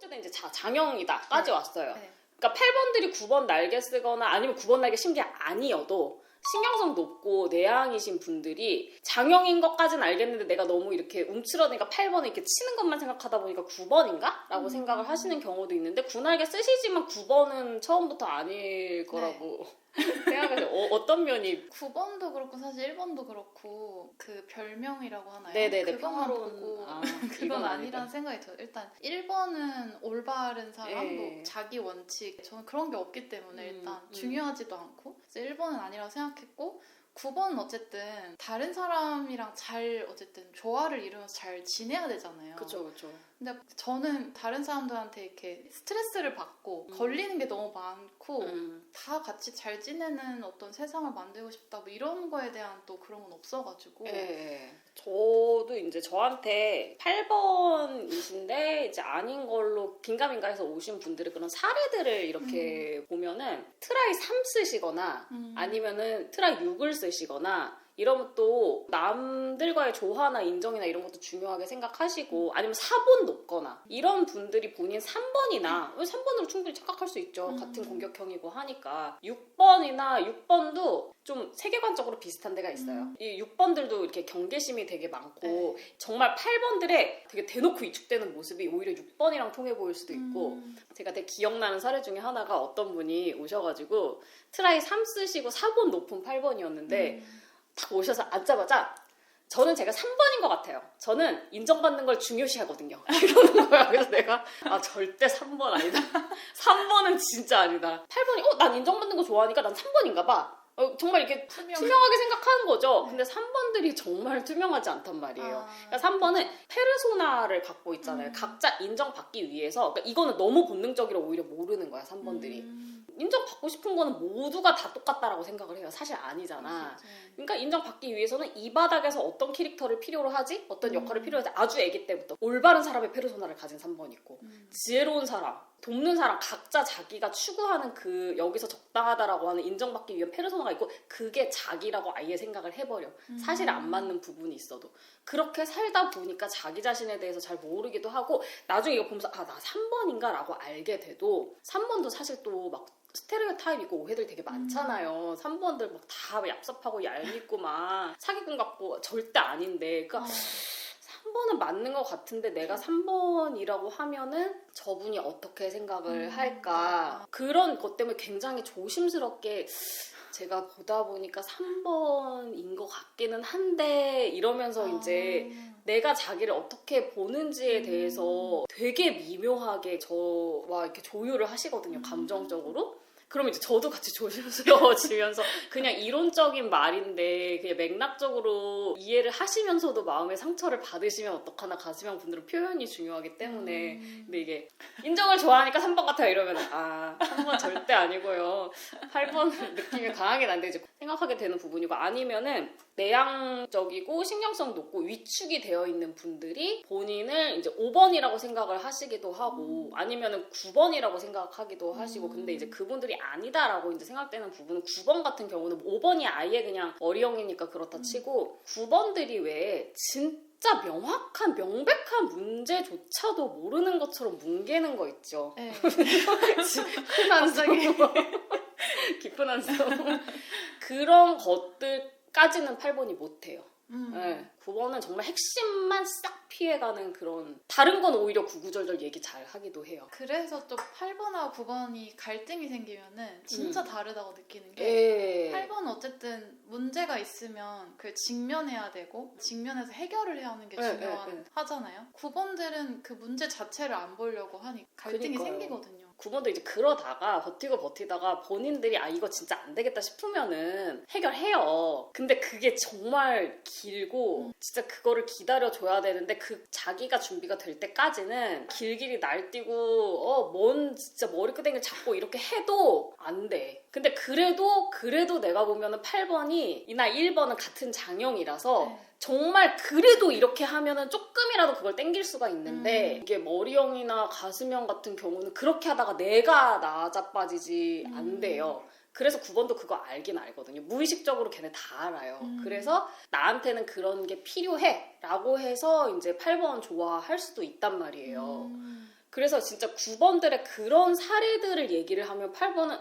어쨌든 이제 장형이다까지 왔어요. 네. 그러니까 8번들이 9번 날개 쓰거나 아니면 9번 날개 신 게 아니어도 신경성 높고 내향이신 분들이 장형인 것까지는 알겠는데 내가 너무 이렇게 움츠러드니까 8번을 이렇게 치는 것만 생각하다 보니까 9번인가? 라고 생각을 하시는 경우도 있는데 9날개 쓰시지만 9번은 처음부터 아닐 거라고 생각하세요. 어떤 면이? 9번도 그렇고 사실 1번도 그렇고 그 별명이라고 하나요? 네네네. 그것만 평화로운 보고 그건 그건 아니라는 생각이 들어요. 일단 1번은 올바른 사람, 예. 뭐 자기 원칙, 저는 그런 게 없기 때문에 일단 음. 중요하지도 않고 그래서 1번은 아니라고 생각했고 9번은 어쨌든 다른 사람이랑 잘 어쨌든 조화를 이루면서 잘 지내야 되잖아요. 그쵸. 근데 저는 다른 사람들한테 이렇게 스트레스를 받고 걸리는 게 너무 많고 다 같이 잘 지내는 어떤 세상을 만들고 싶다 뭐 이런 거에 대한 또 그런 건 없어가지고 예. 저도 이제 저한테 8번이신데 이제 아닌 걸로 긴가민가해서 오신 분들의 그런 사례들을 이렇게 보면은 트라이 3 쓰시거나 아니면은 트라이 6을 쓰시거나 이러면 또 남들과의 조화나 인정이나 이런 것도 중요하게 생각하시고 아니면 4번 높거나 이런 분들이 본인 3번이나 3번으로 충분히 착각할 수 있죠. 같은 공격형이고 하니까 6번도 좀 세계관적으로 비슷한 데가 있어요. 이 6번들도 이렇게 경계심이 되게 많고 정말 8번들의 되게 대놓고 위축되는 모습이 오히려 6번이랑 통해 보일 수도 있고 제가 되게 기억나는 사례 중에 하나가 어떤 분이 오셔가지고 트라이 3 쓰시고 4번 높은 8번이었는데 딱 오셔서 앉자마자 저는 제가 3번인 것 같아요. 저는 인정받는 걸 중요시하거든요. 이러는 거야. 그래서 내가 절대 3번 아니다. 3번은 진짜 아니다. 8번이 난 인정받는 거 좋아하니까 난 3번인가 봐. 정말 이렇게 투명하게 생각하는 거죠. 근데 3번들이 정말 투명하지 않단 말이에요. 그러니까 3번은 페르소나를 갖고 있잖아요. 각자 인정받기 위해서. 그러니까 이거는 너무 본능적이라 오히려 모르는 거야, 3번들이. 인정받고 싶은 거는 모두가 다 똑같다라고 생각을 해요. 사실 아니잖아. 그러니까 인정받기 위해서는 이 바닥에서 어떤 캐릭터를 필요로 하지? 어떤 역할을 필요로 하지? 아주 아기 때부터 올바른 사람의 페르소나를 가진 3번 있고 지혜로운 사람, 돕는 사람, 각자 자기가 추구하는 그 여기서 적당하다라고 하는 인정받기 위한 페르소나가 있고 그게 자기라고 아예 생각을 해버려. 사실 안 맞는 부분이 있어도. 그렇게 살다 보니까 자기 자신에 대해서 잘 모르기도 하고 나중에 이거 보면서 나 3번인가? 라고 알게 돼도 3번도 사실 또 막 스테레오 타입이고 오해들 되게 많잖아요. 3번들 막 다 얍삽하고 얄밉고 막 사기꾼 같고 절대 아닌데 그러니까 3번은 맞는 것 같은데 내가 3번이라고 하면은 저분이 어떻게 생각을 할까 그런 것 때문에 굉장히 조심스럽게 제가 보다 보니까 3번인 것 같기는 한데 이러면서 이제 내가 자기를 어떻게 보는지에 대해서 되게 미묘하게 저와 이렇게 조율을 하시거든요. 감정적으로. 그럼 이제 저도 같이 조심스러워지면서 그냥 이론적인 말인데 그냥 맥락적으로 이해를 하시면서도 마음의 상처를 받으시면 어떡하나 가슴형 분들은 표현이 중요하기 때문에 근데 이게 인정을 좋아하니까 3번 같아요 이러면 3번 절대 아니고요 8번 느낌이 강하게 난데 이제 생각하게 되는 부분이고 아니면은 내향적이고 신경성 높고 위축이 되어 있는 분들이 본인을 이제 5번이라고 생각을 하시기도 하고 아니면은 9번이라고 생각하기도 하시고 근데 이제 그분들이 아니다라고 이제 생각되는 부분은 9번 같은 경우는 5번이 아예 그냥 어리형이니까 그렇다 치고 9번들이 왜 진짜 명확한 명백한 문제조차도 모르는 것처럼 뭉개는 거 있죠. 네. 큰 한숨 깊은 한숨 그런 것들까지는 8번이 못해요. 네, 9번은 정말 핵심만 싹 피해가는 그런 다른 건 오히려 구구절절 얘기 잘 하기도 해요. 그래서 또 8번하고 9번이 갈등이 생기면은 진짜 다르다고 느끼는 게 8번은 어쨌든 문제가 있으면 그걸 직면해야 되고 직면해서 해결을 해야 하는 게 하잖아요. 9번들은 그 문제 자체를 안 보려고 하니 갈등이 생기거든요. 9번도 이제 그러다가 버티다가 본인들이 이거 진짜 안 되겠다 싶으면은 해결해요. 근데 그게 정말 길고 진짜 그거를 기다려줘야 되는데 그 자기가 준비가 될 때까지는 길길이 날뛰고 뭔 진짜 머리끄댕이를 잡고 이렇게 해도 안 돼. 근데 그래도 내가 보면은 8번이 이나 1번은 같은 장형이라서 정말 그래도 이렇게 하면은 조금이라도 그걸 땡길 수가 있는데 이게 머리형이나 가슴형 같은 경우는 그렇게 하다가 내가 나자빠지지 안 돼요. 그래서 9번도 그거 알긴 알거든요. 무의식적으로 걔네 다 알아요. 그래서 나한테는 그런 게 필요해 라고 해서 이제 8번 좋아할 수도 있단 말이에요. 그래서 진짜 9번들의 그런 사례들을 얘기를 하면 8번은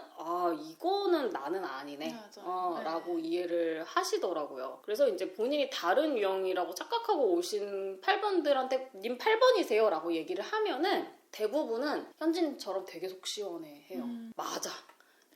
이거는 나는 아니네 맞아요. 라고 이해를 하시더라고요. 그래서 이제 본인이 다른 유형이라고 착각하고 오신 8번들한테 님 8번이세요 라고 얘기를 하면은 대부분은 현진처럼 되게 속 시원해 해요. 맞아.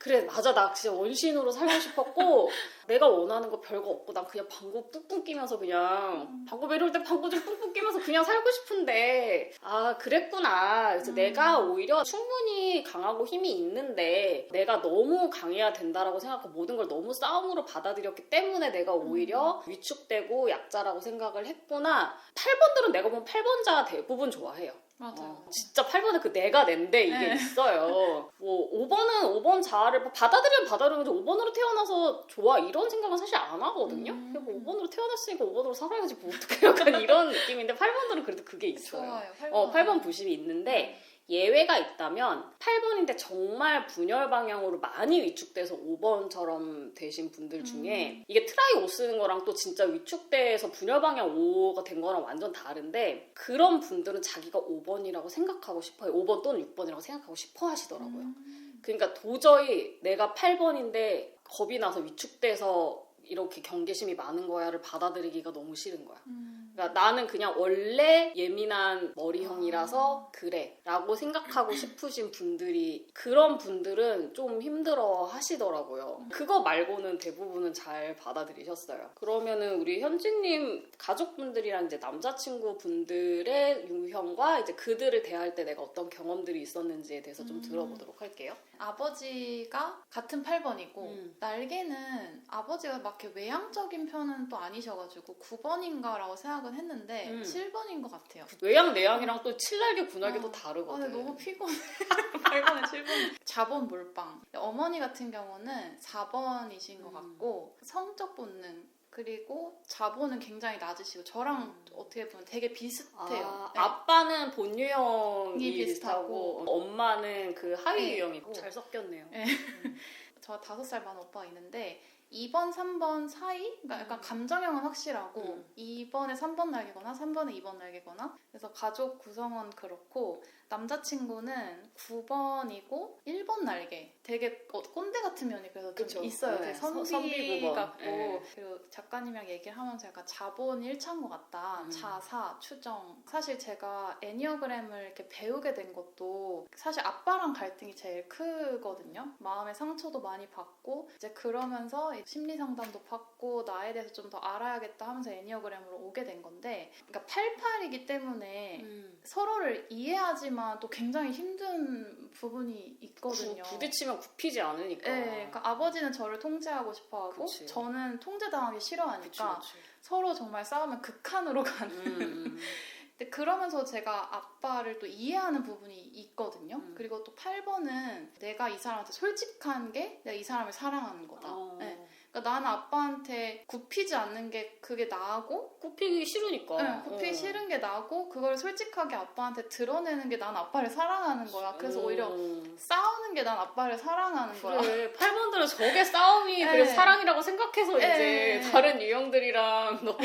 그래 맞아 나 진짜 원신으로 살고 싶었고 내가 원하는 거 별거 없고 난 그냥 방구 뿡뿡 끼면서 그냥 방구 매려울 때 방구 좀 뿡뿡 끼면서 그냥 살고 싶은데 그랬구나. 그래서 내가 오히려 충분히 강하고 힘이 있는데 내가 너무 강해야 된다라고 생각하고 모든 걸 너무 싸움으로 받아들였기 때문에 내가 오히려 위축되고 약자라고 생각을 했구나. 8번들은 내가 보면 8번자 대부분 좋아해요. 맞아요. 진짜 8번에 그 내가 낸데 이게 있어요. 뭐 5번은 5번 자아를 받아들이면 받아들이는지 5번으로 태어나서 좋아 이런 생각은 사실 안 하거든요. 뭐 5번으로 태어났으니까 5번으로 살아야지 뭐 어떡해 약간 이런 느낌인데 8번들은 그래도 그게 있어요. 좋아요. 8번 부심이 있는데 예외가 있다면 8번인데 정말 분열 방향으로 많이 위축돼서 5번처럼 되신 분들 중에 이게 트라이 5 쓰는 거랑 또 진짜 위축돼서 분열 방향 5가 된 거랑 완전 다른데 그런 분들은 자기가 5번이라고 생각하고 싶어요. 5번 또는 6번이라고 생각하고 싶어 하시더라고요. 그러니까 도저히 내가 8번인데 겁이 나서 위축돼서 이렇게 경계심이 많은 거야를 받아들이기가 너무 싫은 거야. 그러니까 나는 그냥 원래 예민한 머리형이라서 그래 라고 생각하고 싶으신 분들이 그런 분들은 좀 힘들어 하시더라고요. 그거 말고는 대부분은 잘 받아들이셨어요. 그러면은 우리 현진님 가족분들이랑 이제 남자친구분들의 유형과 이제 그들을 대할 때 내가 어떤 경험들이 있었는지에 대해서 좀 들어보도록 할게요. 아버지가 같은 8번이고 날개는 아버지가 막 이렇게 외향적인 편은 또 아니셔가지고 9번인가라고 생각은 했는데 7번인 것 같아요. 외향 내향이랑 또 7날개 9날개도 다르거든. 근데 너무 피곤해. 8번에 7번. 자본 몰빵. 어머니 같은 경우는 4번이신 것 같고 성적 본능 그리고 자본은 굉장히 낮으시고 저랑 어떻게 보면 되게 비슷해요. 네. 아빠는 본 유형이 비슷하고 엄마는 그 하위 유형이고 잘 섞였네요. 네. 저 5살 많은 오빠가 있는데 2번, 3번 사이? 그러니까 약간 감정형은 확실하고 2번에 3번 날개거나 3번에 2번 날개거나 그래서 가족 구성원 그렇고 남자친구는 9번이고 1번 날개 되게 꼰대 같은 면이 그래서 좀 그쵸. 있어요. 네. 되게 선비 선비 9번. 같고 네. 그리고 작가님이랑 얘기를 하면서 약간 자본 1차인 것 같다. 자사, 추정. 사실 제가 애니어그램을 이렇게 배우게 된 것도 사실 아빠랑 갈등이 제일 크거든요. 마음의 상처도 많이 받고 이제 그러면서 심리 상담도 받고 나에 대해서 좀 더 알아야겠다 하면서 애니어그램으로 오게 된 건데 그러니까 88이기 때문에 서로를 이해하지만 또 굉장히 힘든 부분이 있거든요. 부딪히면 굽히지 않으니까. 네, 그러니까 아버지는 저를 통제하고 싶어하고 그치. 저는 통제당하기 싫어하니까 그치. 서로 정말 싸우면 극한으로 가는 근데 그러면서 제가 아빠를 또 이해하는 부분이 있거든요. 그리고 또 8번은 내가 이 사람한테 솔직한 게 내가 이 사람을 사랑하는 거다. 네. 그러니까 나는 아빠한테 굽히지 않는 게 그게 나고 굽히기 싫으니까. 네, 굽히기 싫은 게 나고 그걸 솔직하게 아빠한테 드러내는 게 난 아빠를 사랑하는 거야. 그래서 오히려 싸우는 게 난 아빠를 사랑하는 거야. 그래, 8번들은 저게 싸움이 네. 그래서 사랑이라고 생각해서 네. 이제 다른 유형들이랑 너무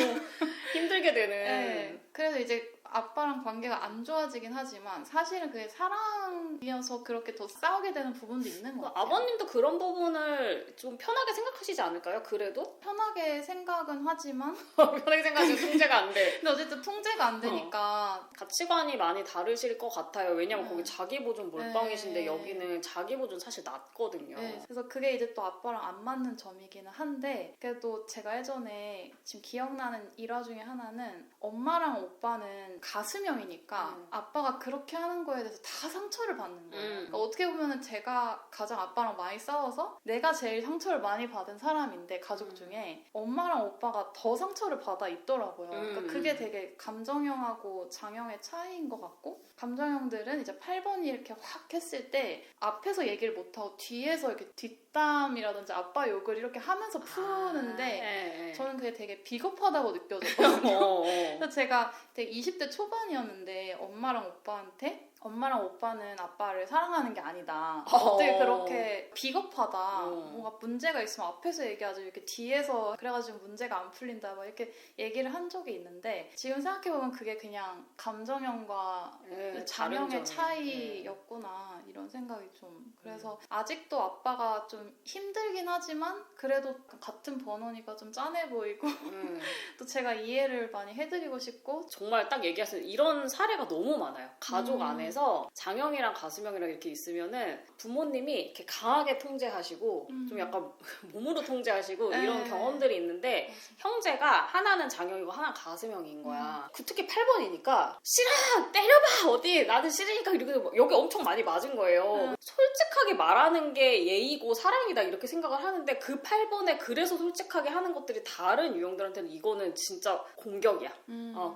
힘들게 되는. 네. 그래서 이제 아빠랑 관계가 안 좋아지긴 하지만 사실은 그게 사랑이어서 그렇게 더 싸우게 되는 부분도 있는 것 같아요. 아버님도 그런 부분을 좀 편하게 생각하시지 않을까요? 그래도? 편하게 생각은 하지만 편하게 생각하시면 통제가 안 돼. 근데 어쨌든 통제가 안 되니까 가치관이 많이 다르실 것 같아요. 왜냐면 거기 자기 보존 몰빵이신데 네. 여기는 자기 보존 사실 낮거든요. 네, 그래서 그게 이제 또 아빠랑 안 맞는 점이기는 한데 그래도 제가 예전에 지금 기억나는 일화 중에 하나는 엄마랑 오빠는 가슴형이니까 아빠가 그렇게 하는 거에 대해서 다 상처를 받는 거예요. 그러니까 어떻게 보면 제가 가장 아빠랑 많이 싸워서 내가 제일 상처를 많이 받은 사람인데 가족 중에 엄마랑 오빠가 더 상처를 받아 있더라고요. 그러니까 그게 되게 감정형하고 장형의 차이인 것 같고 감정형들은 이제 8번이 이렇게 확 했을 때 앞에서 얘기를 못하고 뒤에서 이렇게 뒷담이라든지 아빠 욕을 이렇게 하면서 푸는데 저는 그게 되게 비겁하다고 느껴졌거든요. 그래서 제가 되게 20대 초반이었는데 엄마랑 오빠한테 엄마랑 오빠는 아빠를 사랑하는 게 아니다. 어떻게 그렇게 비겁하다. 뭔가 문제가 있으면 앞에서 얘기하지 이렇게 뒤에서 그래가지고 문제가 안 풀린다. 막 이렇게 얘기를 한 적이 있는데 지금 생각해보면 그게 그냥 감정형과 자명의 차이였구나 이런 생각이 좀 그래서 아직도 아빠가 좀 힘들긴 하지만 그래도 같은 번호니까 좀 짠해 보이고 또 제가 이해를 많이 해드리고 싶고 정말 딱 얘기하세요. 이런 사례가 너무 많아요. 가족 안에서 장형이랑 가수명이랑 이렇게 있으면은 부모님이 이렇게 강하게 통제하시고 좀 약간 몸으로 통제하시고 이런 경험들이 있는데 형제가 하나는 장형이고 하나는 가수명인 거야. 특히 8번이니까 싫어! 때려봐! 어디 나는 싫으니까 이렇게 여기 엄청 많이 맞은 거예요. 솔직하게 말하는 게 예의고 사랑이다 이렇게 생각을 하는데 그 8번에 그래서 솔직하게 하는 것들이 다른 유형들한테는 이거는 진짜 공격이야.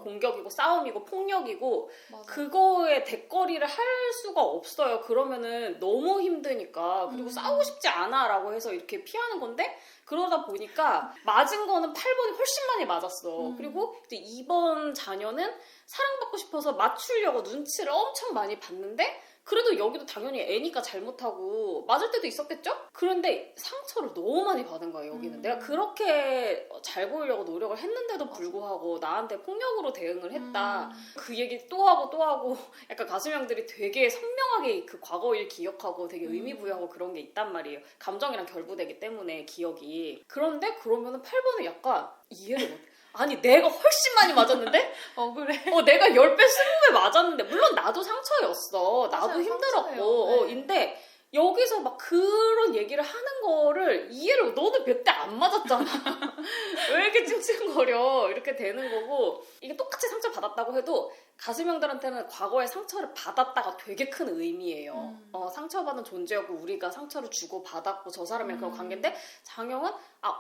공격이고 싸움이고 폭력이고 맞아. 그거에 대거리를 할 수가 없어요. 그러면은 너무 힘드니까 그리고 싸우고 싶지 않아 라고 해서 이렇게 피하는 건데 그러다 보니까 맞은 거는 8번이 훨씬 많이 맞았어. 그리고 이제 2번 자녀는 사랑받고 싶어서 맞추려고 눈치를 엄청 많이 봤는데 그래도 여기도 당연히 애니까 잘못하고 맞을 때도 있었겠죠? 그런데 상처를 너무 많이 받은 거야 여기는. 내가 그렇게 잘 보이려고 노력을 했는데도 불구하고 나한테 폭력으로 대응을 했다. 그 얘기 또 하고 또 하고 약간 가수명들이 되게 선명하게 그 과거 일 기억하고 되게 의미 부여하고 그런 게 있단 말이에요. 감정이랑 결부되기 때문에 기억이. 그런데 그러면은 8번은 약간 이해를 못해. 아니 내가 훨씬 많이 맞았는데? 억울해. 내가 10배, 20배 맞았는데 물론 나도 상처였어. 나도 맞아요, 힘들었고. 네. 근데 여기서 막 그런 얘기를 하는 거를 이해를 너는 몇 대 안 맞았잖아. 왜 이렇게 찡찡거려. 이렇게 되는 거고 이게 똑같이 상처 받았다고 해도 가수명들한테는 과거에 상처를 받았다가 되게 큰 의미예요. 상처받은 존재였고 우리가 상처를 주고 받았고 저 사람이랑 그런 관계인데 장형은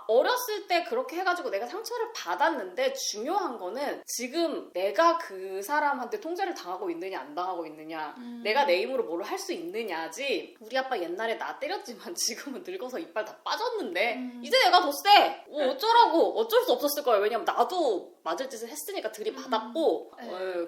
어렸을 때 그렇게 해가지고 내가 상처를 받았는데 중요한 거는 지금 내가 그 사람한테 통제를 당하고 있느냐 안 당하고 있느냐 내가 내 힘으로 뭘 할 수 있느냐지. 우리 아빠 옛날에 나 때렸지만 지금은 늙어서 이빨 다 빠졌는데 이제 내가 더 세! 어쩌라고. 어쩔 수 없었을 거예요. 왜냐면 나도 맞을 짓을 했으니까 들이받았고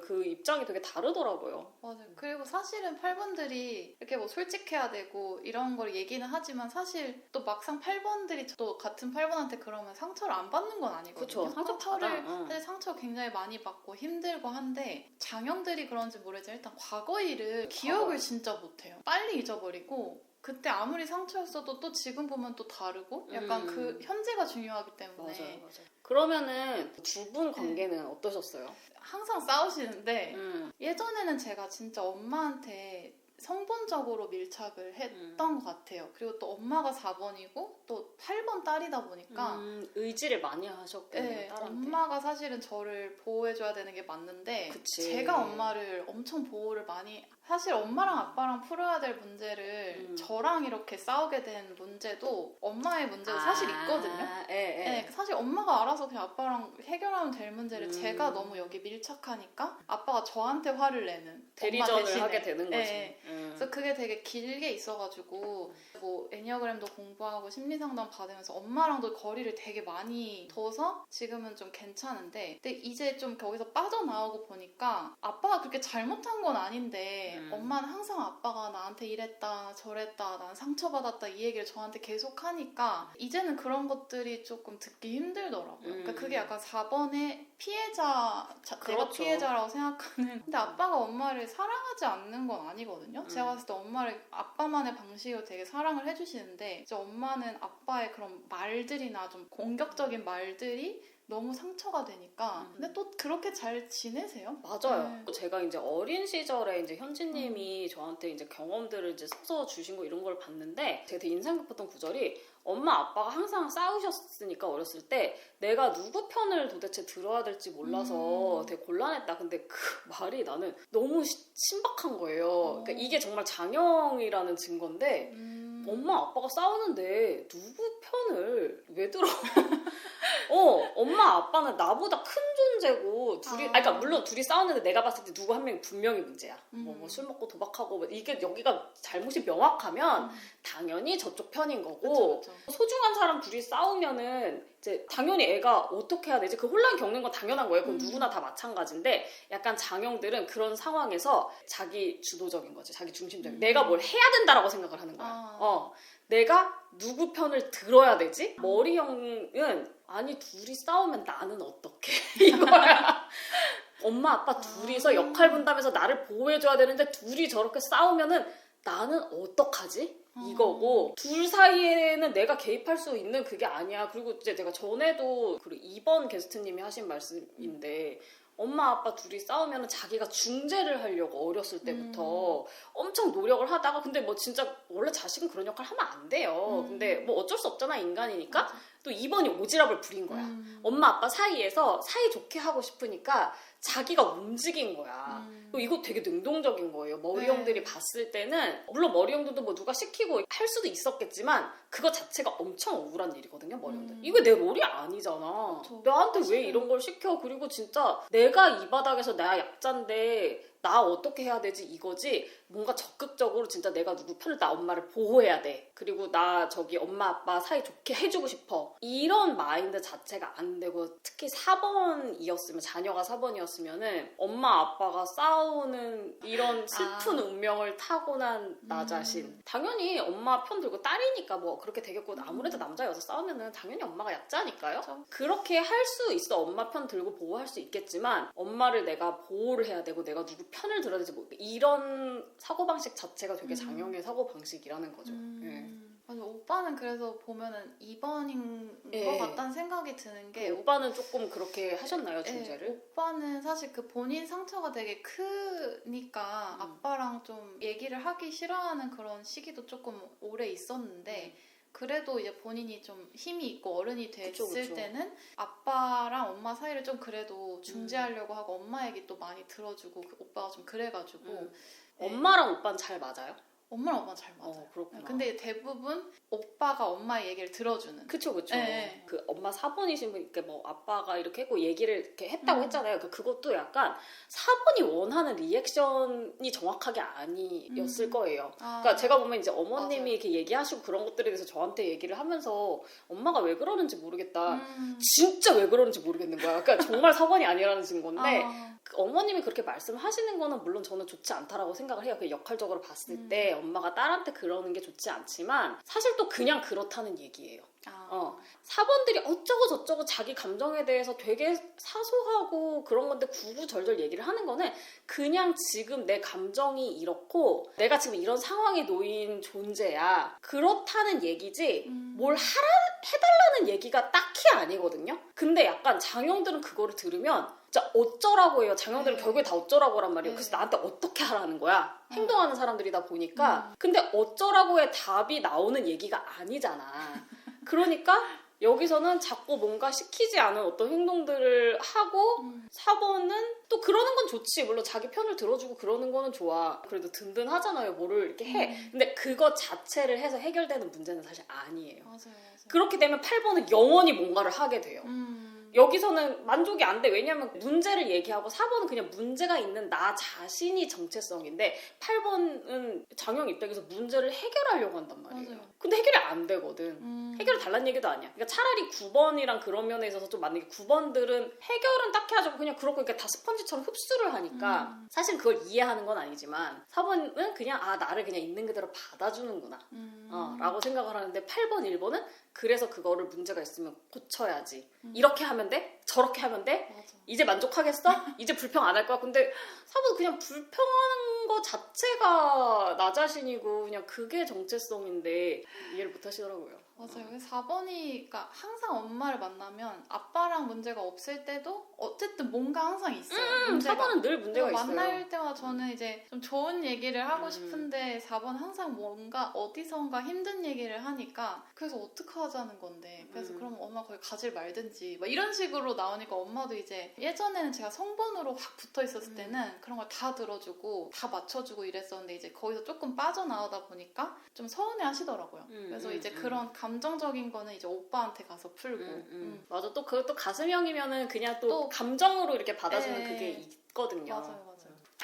그 입장이 되게 다르더라고요. 맞아요. 그리고 사실은 8번들이 이렇게 뭐 솔직해야 되고 이런 걸 얘기는 하지만 사실 또 막상 8번들이 또 같은 8번한테 그러면 상처를 안 받는 건 아니거든요. 그쵸. 사실 상처 굉장히 많이 받고 힘들고 한데 장형들이 그런지 모르지만 일단 과거 일을 기억을 진짜 못해요. 빨리 잊어버리고 그때 아무리 상처였어도 또 지금 보면 또 다르고 약간 그 현재가 중요하기 때문에 맞아요. 그러면은 두 분 관계는 어떠셨어요? 항상 싸우시는데 예전에는 제가 진짜 엄마한테 성본적으로 밀착을 했던 것 같아요. 그리고 또 엄마가 4번이고 또 8번 딸이다 보니까 의지를 많이 하셨겠네요. 네, 딸한테. 엄마가 사실은 저를 보호해줘야 되는 게 맞는데 그치. 제가 엄마를 엄청 보호를 많이 사실 엄마랑 아빠랑 풀어야 될 문제를 저랑 이렇게 싸우게 된 문제도 엄마의 문제도 사실 있거든요. 네, 사실 엄마가 알아서 그냥 아빠랑 해결하면 될 문제를 제가 너무 여기 밀착하니까 아빠가 저한테 화를 내는 대리전을 하게 되는 거지. 네. 그래서 그게 되게 길게 있어가지고 뭐 애니어그램도 공부하고 심리상담 받으면서 엄마랑도 거리를 되게 많이 둬서 지금은 좀 괜찮은데 근데 이제 좀 거기서 빠져나오고 보니까 아빠가 그렇게 잘못한 건 아닌데 엄마는 항상 아빠가 나한테 이랬다 저랬다 난 상처받았다 이 얘기를 저한테 계속 하니까 이제는 그런 것들이 조금 듣기 힘들더라고요. 그러니까 그게 약간 4번의 피해자 내가 그렇죠. 피해자라고 생각하는 근데 아빠가 엄마를 사랑하지 않는 건 아니거든요. 제가 봤을 때 엄마를 아빠만의 방식으로 되게 사랑을 해주시는데 이제 엄마는 아빠의 그런 말들이나 좀 공격적인 말들이 너무 상처가 되니까 근데 또 그렇게 잘 지내세요? 맞아요. 제가 이제 어린 시절에 이제 현지님이 저한테 이제 경험들을 이제 써서 주신 거 이런 걸 봤는데 제가 되게 인상 깊었던 구절이 엄마 아빠가 항상 싸우셨으니까 어렸을 때 내가 누구 편을 도대체 들어야 될지 몰라서 되게 곤란했다. 근데 그 말이 나는 너무 신박한 거예요. 그러니까 이게 정말 장형이라는 증거인데 엄마 아빠가 싸우는데 누구 편을 왜 들어? 엄마 아빠는 나보다 큰 존재고 둘이 그러니까 물론 둘이 싸우는데 내가 봤을 때 누구 한 명이 분명히 문제야. 뭐 술 먹고 도박하고 이게 여기가 잘못이 명확하면 당연히 저쪽 편인 거고 그쵸. 소중한 사람 둘이 싸우면은 이제 당연히 애가 어떻게 해야 되지? 그 혼란 겪는 건 당연한 거예요. 그건 누구나 다 마찬가지인데 약간 장형들은 그런 상황에서 자기 주도적인 거지. 자기 중심적인. 내가 뭘 해야 된다라고 생각을 하는 거야. 내가 누구 편을 들어야 되지? 머리형은 아니 둘이 싸우면 나는 어떡해? 이거야. 엄마 아빠 둘이서 역할 분담해서 나를 보호해줘야 되는데 둘이 저렇게 싸우면은 나는 어떡하지? 이거고 둘 사이에는 내가 개입할 수 있는 그게 아니야. 그리고 이제 내가 전에도 그리고 2번 게스트님이 하신 말씀인데 엄마 아빠 둘이 싸우면 자기가 중재를 하려고 어렸을 때부터 엄청 노력을 하다가 근데 뭐 진짜 원래 자식은 그런 역할 하면 안 돼요. 근데 뭐 어쩔 수 없잖아 인간이니까. 맞아. 또 2번이 오지랖을 부린 거야. 엄마 아빠 사이에서 사이좋게 하고 싶으니까 자기가 움직인 거야. 이거 되게 능동적인 거예요. 머리형들이 봤을 때는 물론 머리형들도 뭐 누가 시키고 할 수도 있었겠지만 그거 자체가 엄청 억울한 일이거든요. 머리형들. 이거 내 롤이 아니잖아. 그쵸. 나한테 왜 이런 걸 시켜. 그리고 진짜 내가 이 바닥에서 나 약자인데 나 어떻게 해야 되지 이거지. 뭔가 적극적으로 진짜 내가 누구 편을 나 엄마를 보호해야 돼. 그리고 나 저기 엄마 아빠 사이 좋게 해주고 싶어. 이런 마인드 자체가 안 되고 특히 4번이었으면 자녀가 4번이었으면은 엄마 아빠가 싸우는 이런 슬픈 운명을 타고난 나 자신. 당연히 엄마 편 들고 딸이니까 뭐 그렇게 되겠고 아무래도 남자 여자 싸우면은 당연히 엄마가 약자니까요. 그렇죠. 그렇게 할 수 있어. 엄마 편 들고 보호할 수 있겠지만 엄마를 내가 보호를 해야 되고 내가 누구 편을 들어야 되지 뭐 이런 사고방식 자체가 되게 장형의 사고방식이라는 거죠. 예. 맞아, 오빠는 그래서 보면은 2번인 예. 것 같다는 생각이 드는 게 오빠는 조금 그렇게 하셨나요, 중재를? 네, 오빠는 사실 그 본인 상처가 되게 크니까 아빠랑 좀 얘기를 하기 싫어하는 그런 시기도 조금 오래 있었는데 그래도 이제 본인이 좀 힘이 있고 어른이 됐을 그쵸. 때는 아빠랑 엄마 사이를 좀 그래도 중재하려고 하고 엄마 얘기 또 많이 들어주고 그 오빠가 좀 그래가지고 네. 엄마랑 오빠는 잘 맞아요? 엄마랑 오빠는 잘 맞아요. 그렇구나. 근데 대부분 오빠가 엄마의 얘기를 들어주는. 그쵸. 네. 그 엄마 4번이신 분께 뭐 아빠가 이렇게 했고 얘기를 이렇게 했다고 했잖아요. 그것도 약간 4번이 원하는 리액션이 정확하게 아니었을 거예요. 그러니까 제가 보면 이제 어머님이 맞아요. 이렇게 얘기하시고 그런 것들에 대해서 저한테 얘기를 하면서 엄마가 왜 그러는지 모르겠다. 진짜 왜 그러는지 모르겠는 거야. 그러니까 정말 4번이 아니라는 증거인데 어머님이 그렇게 말씀하시는 거는 물론 저는 좋지 않다라고 생각을 해요. 그 역할적으로 봤을 때 엄마가 딸한테 그러는 게 좋지 않지만 사실 또 그냥 그렇다는 얘기예요. 4번들이 어쩌고 저쩌고 자기 감정에 대해서 되게 사소하고 그런 건데 구구절절 얘기를 하는 거는 그냥 지금 내 감정이 이렇고 내가 지금 이런 상황에 놓인 존재야. 그렇다는 얘기지 뭘 해달라는 얘기가 딱히 아니거든요. 근데 약간 장형들은 그거를 들으면 진짜 어쩌라고 해요. 장형들은 결국에 다 어쩌라고 하란 말이에요. 그래서 나한테 어떻게 하라는 거야. 행동하는 사람들이다 보니까. 근데 어쩌라고의 답이 나오는 얘기가 아니잖아. 그러니까 여기서는 자꾸 뭔가 시키지 않은 어떤 행동들을 하고 4번은 또 그러는 건 좋지. 물론 자기 편을 들어주고 그러는 거는 좋아. 그래도 든든하잖아요. 뭐를 이렇게 해. 근데 그거 자체를 해서 해결되는 문제는 사실 아니에요. 맞아요. 그렇게 되면 8번은 영원히 뭔가를 하게 돼요. 여기서는 만족이 안 돼. 왜냐하면 문제를 얘기하고 4번은 그냥 문제가 있는 나 자신이 정체성인데 8번은 장형 입장에서 문제를 해결하려고 한단 말이에요. 맞아요. 근데 해결이 안 되거든. 해결을 달라는 얘기도 아니야. 그러니까 차라리 9번이랑 그런 면에 있어서 좀 맞는 게 9번들은 해결은 딱히 하지 않고 그냥 그렇고 이렇게 다 스펀지처럼 흡수를 하니까 사실 그걸 이해하는 건 아니지만 4번은 그냥 나를 그냥 있는 그대로 받아주는구나 라고 생각을 하는데 8번, 1번은 그래서 그거를 문제가 있으면 고쳐야지. 이렇게 하면 돼? 저렇게 하면 돼? 맞아. 이제 만족하겠어? 이제 불평 안 할 거야? 근데 4번은 그냥 불평하는 거 자체가 나 자신이고 그냥 그게 정체성인데 이해를 못 하시더라고요. 맞아요. 4번이 그러니까 항상 엄마를 만나면 아빠랑 문제가 없을 때도 어쨌든 뭔가 항상 있어요. 문제가. 4번은 늘 문제가 있어요. 만날 때마다 저는 이제 좀 좋은 얘기를 하고 싶은데 4번 항상 뭔가 어디선가 힘든 얘기를 하니까 그래서 어떻게 하자는 건데 그래서 그럼 엄마 거기 가질 말든지 막 이런 식으로 나오니까 엄마도 이제 예전에는 제가 성번으로 확 붙어 있었을 때는 그런 걸 다 들어주고 다 맞춰주고 이랬었는데 이제 거기서 조금 빠져나오다 보니까 좀 서운해 하시더라고요. 그래서 이제 그런 감정적인 거는 이제 오빠한테 가서 풀고 맞아. 또 가슴형이면은 그냥 또 감정으로 이렇게 받아주는 그게 있거든요. 맞아요.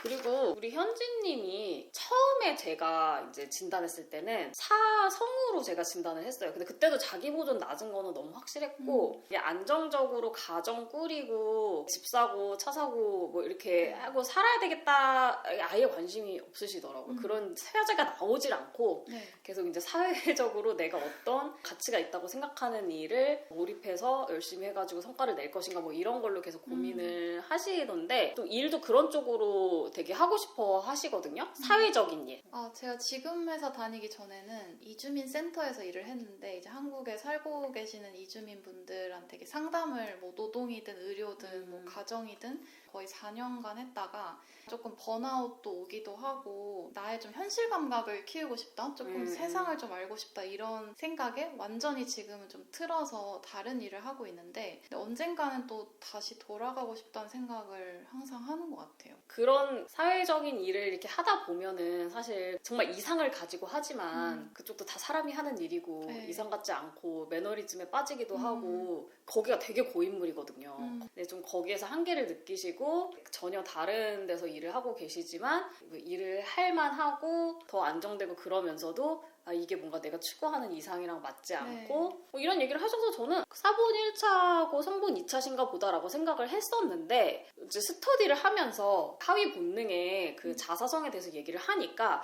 그리고 우리 현진님이 처음에 제가 이제 진단했을 때는 사성으로 제가 진단을 했어요. 근데 그때도 자기 보존 낮은 거는 너무 확실했고 이게 안정적으로 가정 꾸리고 집 사고 차 사고 뭐 이렇게 하고 살아야 되겠다 아예 관심이 없으시더라고요. 그런 세아제가 나오질 않고 네. 계속 이제 사회적으로 내가 어떤 가치가 있다고 생각하는 일을 몰입해서 열심히 해가지고 성과를 낼 것인가 뭐 이런 걸로 계속 고민을 하시던데 또 일도 그런 쪽으로 되게 하고 싶어 하시거든요. 사회적인 일. 제가 지금 회사 다니기 전에는 이주민 센터에서 일을 했는데 이제 한국에 살고 계시는 이주민 분들한테 상담을 뭐 노동이든 의료든 뭐 가정이든 거의 4년간 했다가 조금 번아웃도 오기도 하고 나의 좀 현실 감각을 키우고 싶다, 조금 세상을 좀 알고 싶다 이런 생각에 완전히 지금은 좀 틀어서 다른 일을 하고 있는데 언젠가는 또 다시 돌아가고 싶다는 생각을 항상 하는 것 같아요. 그런 사회적인 일을 이렇게 하다 보면은 사실 정말 이상을 가지고 하지만 그쪽도 다 사람이 하는 일이고 네. 이상 같지 않고 매너리즘에 빠지기도 하고 거기가 되게 고인물이거든요. 근데 좀 거기에서 한계를 느끼시고 전혀 다른 데서 일을 하고 계시지만 일을 할 만하고 더 안정되고 그러면서도 이게 뭔가 내가 추구하는 이상이랑 맞지 않고 뭐 이런 얘기를 하셔서 저는 사본 1차고 성본 2차신가 보다라고 생각을 했었는데 이제 스터디를 하면서 하위 본능의 그 자사성에 대해서 얘기를 하니까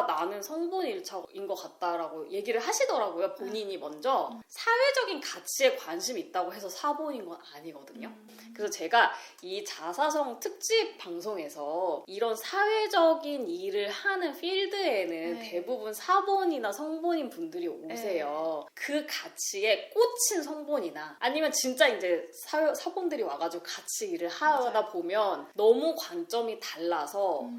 나는 성본 1차인 것 같다라고 얘기를 하시더라고요. 본인이 먼저. 사회적인 가치에 관심이 있다고 해서 사본인 건 아니거든요. 그래서 제가 이 자사성 특집 방송에서 이런 사회적인 일을 하는 필드에는 대부분 사본이나 성본인 분들이 오세요. 그 가치에 꽂힌 성본이나 아니면 진짜 이제 사본들이 와가지고 같이 일을 하다 보면 너무 관점이 달라서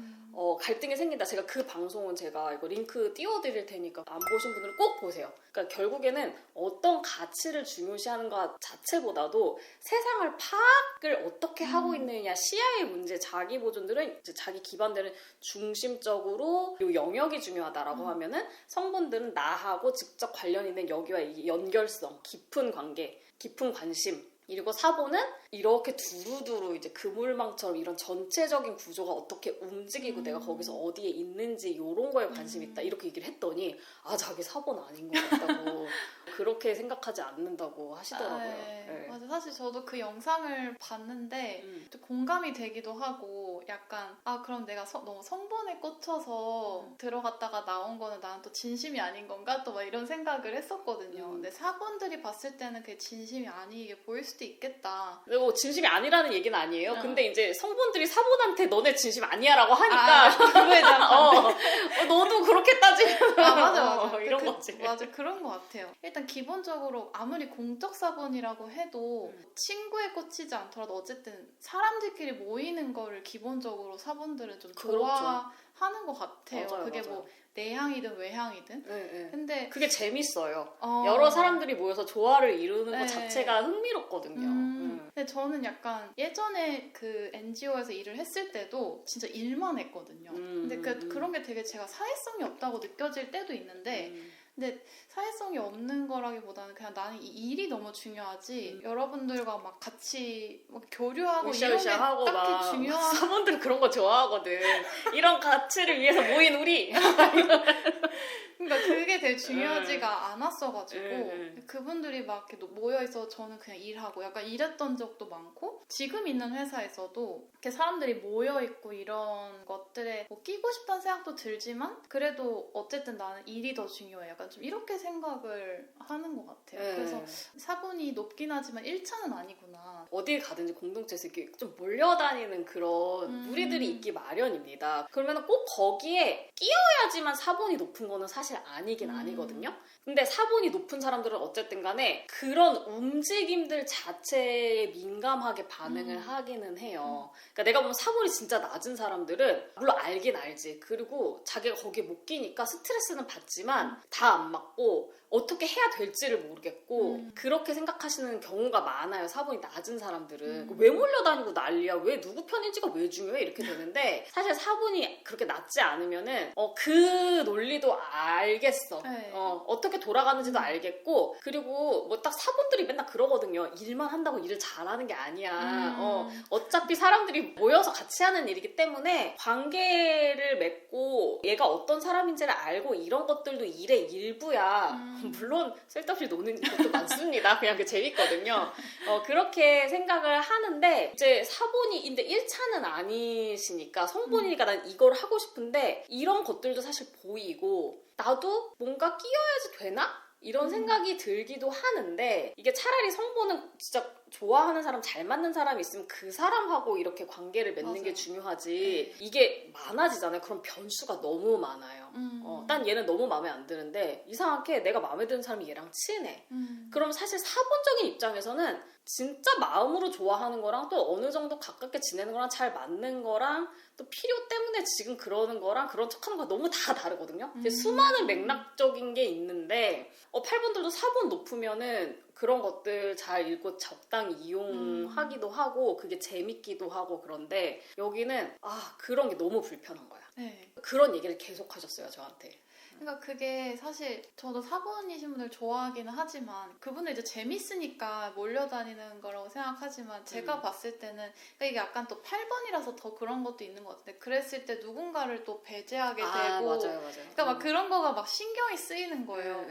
갈등이 생긴다. 제가 그 방송은 제가 이거 링크 띄워드릴 테니까 안 보신 분들은 꼭 보세요. 그러니까 결국에는 어떤 가치를 중요시하는가 자체보다도 세상을 파악을 어떻게 하고 있느냐 시야의 문제, 자기 보존들은 이제 자기 기반들은 중심적으로 이 영역이 중요하다라고 하면은 성분들은 나하고 직접 관련 있는 여기와 이 연결성, 깊은 관계, 깊은 관심. 그리고 사본은 이렇게 두루두루 이제 그물망처럼 이런 전체적인 구조가 어떻게 움직이고 내가 거기서 어디에 있는지 이런 거에 관심이 있다 이렇게 얘기를 했더니 자기 사본 아닌 것 같다고 그렇게 생각하지 않는다고 하시더라고요. 네. 맞아. 사실 저도 그 영상을 봤는데 좀 공감이 되기도 하고 약간 그럼 내가 너무 성본에 꽂혀서 들어갔다가 나온 거는 나는 또 진심이 아닌 건가? 또 막 이런 생각을 했었거든요. 근데 사본들이 봤을 때는 그게 진심이 아니게 보일 수도 있겠다. 뭐 진심이 아니라는 얘기는 아니에요. 근데 이제 성분들이 사본한테 너네 진심 아니야라고 하니까 그거에 대한 너도 그렇게 따지면 맞아. 이런 거지. 맞아, 그런 것 같아요. 일단 기본적으로 아무리 공적 사본이라고 해도 친구에 꽂히지 않더라도 어쨌든 사람들끼리 모이는 거를 기본적으로 사본들은 좀 좋아하는 것 같아요. 맞아요, 그게 맞아요. 뭐 내향이든 외향이든. 네. 근데 그게 재밌어요. 여러 사람들이 모여서 조화를 이루는 것 네. 자체가 흥미롭거든요. 근데 저는 약간 예전에 그 NGO에서 일을 했을 때도 진짜 일만 했거든요. 근데 그런 게 되게 제가 사회성이 없다고 느껴질 때도 있는데 근데 사회성이 없는 거라기보다는 그냥 나는 이 일이 너무 중요하지 여러분들과 막 같이 막 교류하고 이런 게 하고 딱히 중요한 사람들은 그런 거 좋아하거든. 이런 가치를 위해서 모인 우리. 그러니까 그게 되게 중요하지가 않았어가지고 그분들이 막 이렇게 모여있어 저는 그냥 일하고 약간 이랬던 적도 많고 지금 있는 회사에서도 이렇게 사람들이 모여있고 이런 것들에 뭐 끼고 싶다는 생각도 들지만 그래도 어쨌든 나는 일이 더 중요해 약간 좀 이렇게 생각을 하는 것 같아요. 그래서 사본이 높긴 하지만 1차는 아니구나. 어딜 가든지 공동체에서 이렇게 좀 몰려다니는 그런 무리들이 있기 마련입니다. 그러면 꼭 거기에 끼어야지만 사본이 높은 거는 사실 아니긴 아니거든요. 근데 사본이 높은 사람들은 어쨌든 간에 그런 움직임들 자체에 민감하게 반응을 하기는 해요. 그러니까 내가 보면 사본이 진짜 낮은 사람들은 물론 알긴 알지. 그리고 자기가 거기에 못 끼니까 스트레스는 받지만 다 안 맞고 어떻게 해야 될지를 모르겠고 그렇게 생각하시는 경우가 많아요. 사본이 낮은 사람들은. 왜 몰려다니고 난리야? 왜 누구 편인지가 왜 중요해? 이렇게 되는데 사실 사본이 그렇게 낮지 않으면은 그 논리도 알겠어. 네. 어떻게 돌아가는지도 알겠고, 그리고 뭐 딱 사본들이 맨날 그러거든요. 일만 한다고 일을 잘하는 게 아니야. 어차피 사람들이 모여서 같이 하는 일이기 때문에 관계를 맺고 얘가 어떤 사람인지를 알고 이런 것들도 일의 일부야. 물론 쓸데없이 노는 것도 많습니다. 그냥 그 재밌거든요. 그렇게 생각을 하는데 이제 사본이인데 1차는 아니시니까 성본이니까 난 이걸 하고 싶은데 이런 것들도 사실 보이고 나도 뭔가 끼어야지 되나? 이런 생각이 들기도 하는데 이게 차라리 성본은 진짜 좋아하는 사람, 잘 맞는 사람이 있으면 그 사람하고 이렇게 관계를 맺는 맞아요. 게 중요하지. 이게 많아지잖아요. 그럼 변수가 너무 많아요. 난 얘는 너무 마음에 안 드는데 이상하게 내가 마음에 드는 사람이 얘랑 친해. 그럼 사실 사본적인 입장에서는 진짜 마음으로 좋아하는 거랑 또 어느 정도 가깝게 지내는 거랑 잘 맞는 거랑 또 필요 때문에 지금 그러는 거랑 그런 척하는 거 너무 다 다르거든요. 수많은 맥락적인 게 있는데 8번들도 4번 높으면은 그런 것들 잘 읽고 적당히 이용하기도 하고 그게 재밌기도 하고 그런데 여기는 그런 게 너무 불편한 거야. 네. 그런 얘기를 계속 하셨어요, 저한테. 그러니까 그게 사실 저도 4번이신 분들 좋아하기는 하지만 그분들 이제 재밌으니까 몰려다니는 거라고 생각하지만 제가 봤을 때는 그러니까 이게 약간 또 8번이라서 더 그런 것도 있는 것 같은데 그랬을 때 누군가를 또 배제하게 되고 맞아요. 그러니까 막 그런 거가 막 신경이 쓰이는 거예요.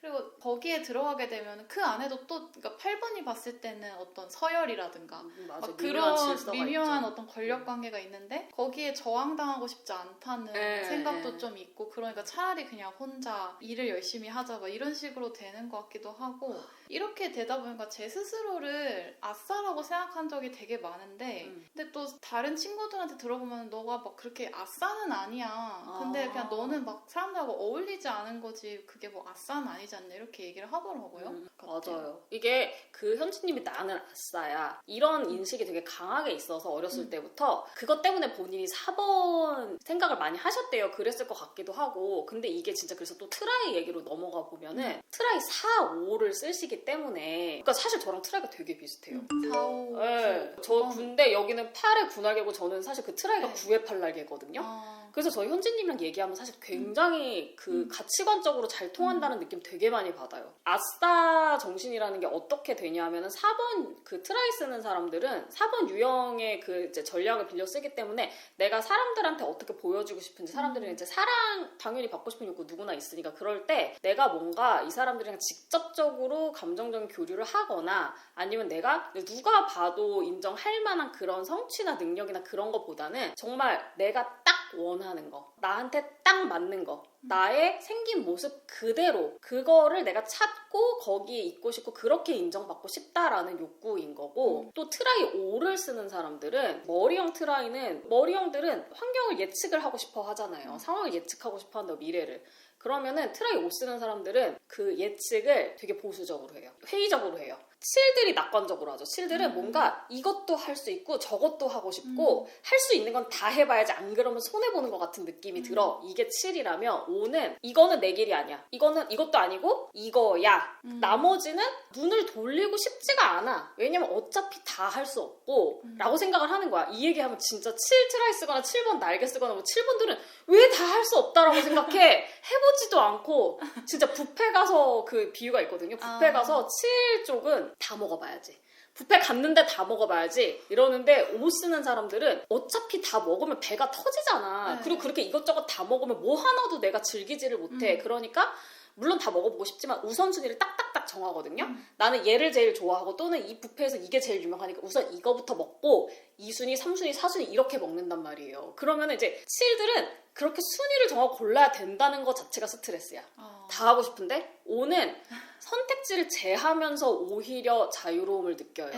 그리고 거기에 들어가게 되면 그 안에도 또 그러니까 8번이 봤을 때는 어떤 서열이라든가 막 그런 미묘한 어떤 권력 관계가 있는데 거기에 저항당하고 싶지 않다는 생각도 좀 있고 그러니까 차라리 그냥 혼자 일을 열심히 하자 막 이런 식으로 되는 것 같기도 하고 이렇게 되다 보니까 제 스스로를 아싸라고 생각한 적이 되게 많은데 근데 또 다른 친구들한테 들어보면 너가 막 그렇게 아싸는 아니야. 근데 그냥 너는 막 사람들하고 어울리지 않은 거지 그게 뭐 아싸는 아니지 않냐 이렇게 얘기를 하더라고요. 맞아요. 이게 그 현지님이 나는 아싸야 이런 인식이 되게 강하게 있어서 어렸을 때부터 그것 때문에 본인이 4번 생각을 많이 하셨대요. 그랬을 것 같기도 하고 근데 이게 진짜 그래서 또 트라이 얘기로 넘어가 보면은 트라이 4, 5를 쓰시기 때문에 그러니까 사실 저랑 트라이가 되게 비슷해요. 4, 5. 네. 저 군대 여기는 8의 9날개고 저는 사실 그 트라이가 네. 9의 8날개거든요. 그래서 저희 현진님이랑 얘기하면 사실 굉장히 그 가치관적으로 잘 통한다는 느낌 되게 많이 받아요. 아싸 정신이라는 게 어떻게 되냐면은 4번 그 트라이 쓰는 사람들은 4번 유형의 그 이제 전략을 빌려 쓰기 때문에 내가 사람들한테 어떻게 보여주고 싶은지 사람들은 이제 사랑 당연히 받고 싶은 욕구 누구나 있으니까 그럴 때 내가 뭔가 이 사람들이랑 직접적으로 감정적인 교류를 하거나 아니면 내가 누가 봐도 인정할 만한 그런 성취나 능력이나 그런 거보다는 정말 내가 딱 원하는 거 나한테 딱 맞는 거 나의 생긴 모습 그대로 그거를 내가 찾고 거기에 있고 싶고 그렇게 인정받고 싶다라는 욕구인 거고 또 트라이 5를 쓰는 사람들은 머리형 트라이는 머리형들은 환경을 예측을 하고 싶어 하잖아요. 상황을 예측하고 싶어 한다 미래를. 그러면은 트라이 5 쓰는 사람들은 그 예측을 되게 보수적으로 해요. 회의적으로 해요. 7들이 낙관적으로 하죠. 7들은 뭔가 이것도 할 수 있고 저것도 하고 싶고 할 수 있는 건 다 해봐야지 안 그러면 손해보는 것 같은 느낌이 들어. 이게 7이라면 5는 이거는 내 길이 아니야. 이거는 이것도 아니고 이거야. 나머지는 눈을 돌리고 싶지가 않아. 왜냐면 어차피 다 할 수 없고 라고 생각을 하는 거야. 이 얘기하면 진짜 7 트라이 쓰거나 7번 날개 쓰거나 뭐 7번들은 왜 다 할 수 없다라고 생각해. 해보지도 않고 진짜 뷔페 가서 그 비유가 있거든요. 뷔페 가서 7 쪽은 다 먹어봐야지. 뷔페 갔는데 다 먹어봐야지 이러는데 옷 쓰는 사람들은 어차피 다 먹으면 배가 터지잖아. 그리고 그렇게 이것저것 다 먹으면 뭐 하나도 내가 즐기지를 못해. 그러니까 물론 다 먹어보고 싶지만 우선순위를 딱딱딱 정하거든요. 나는 얘를 제일 좋아하고 또는 이 뷔페에서 이게 제일 유명하니까 우선 이거부터 먹고 2순위, 3순위, 4순위 이렇게 먹는단 말이에요. 그러면 이제 7들은 그렇게 순위를 정하고 골라야 된다는 것 자체가 스트레스야. 다 하고 싶은데 5는 선택지를 제하면서 오히려 자유로움을 느껴요.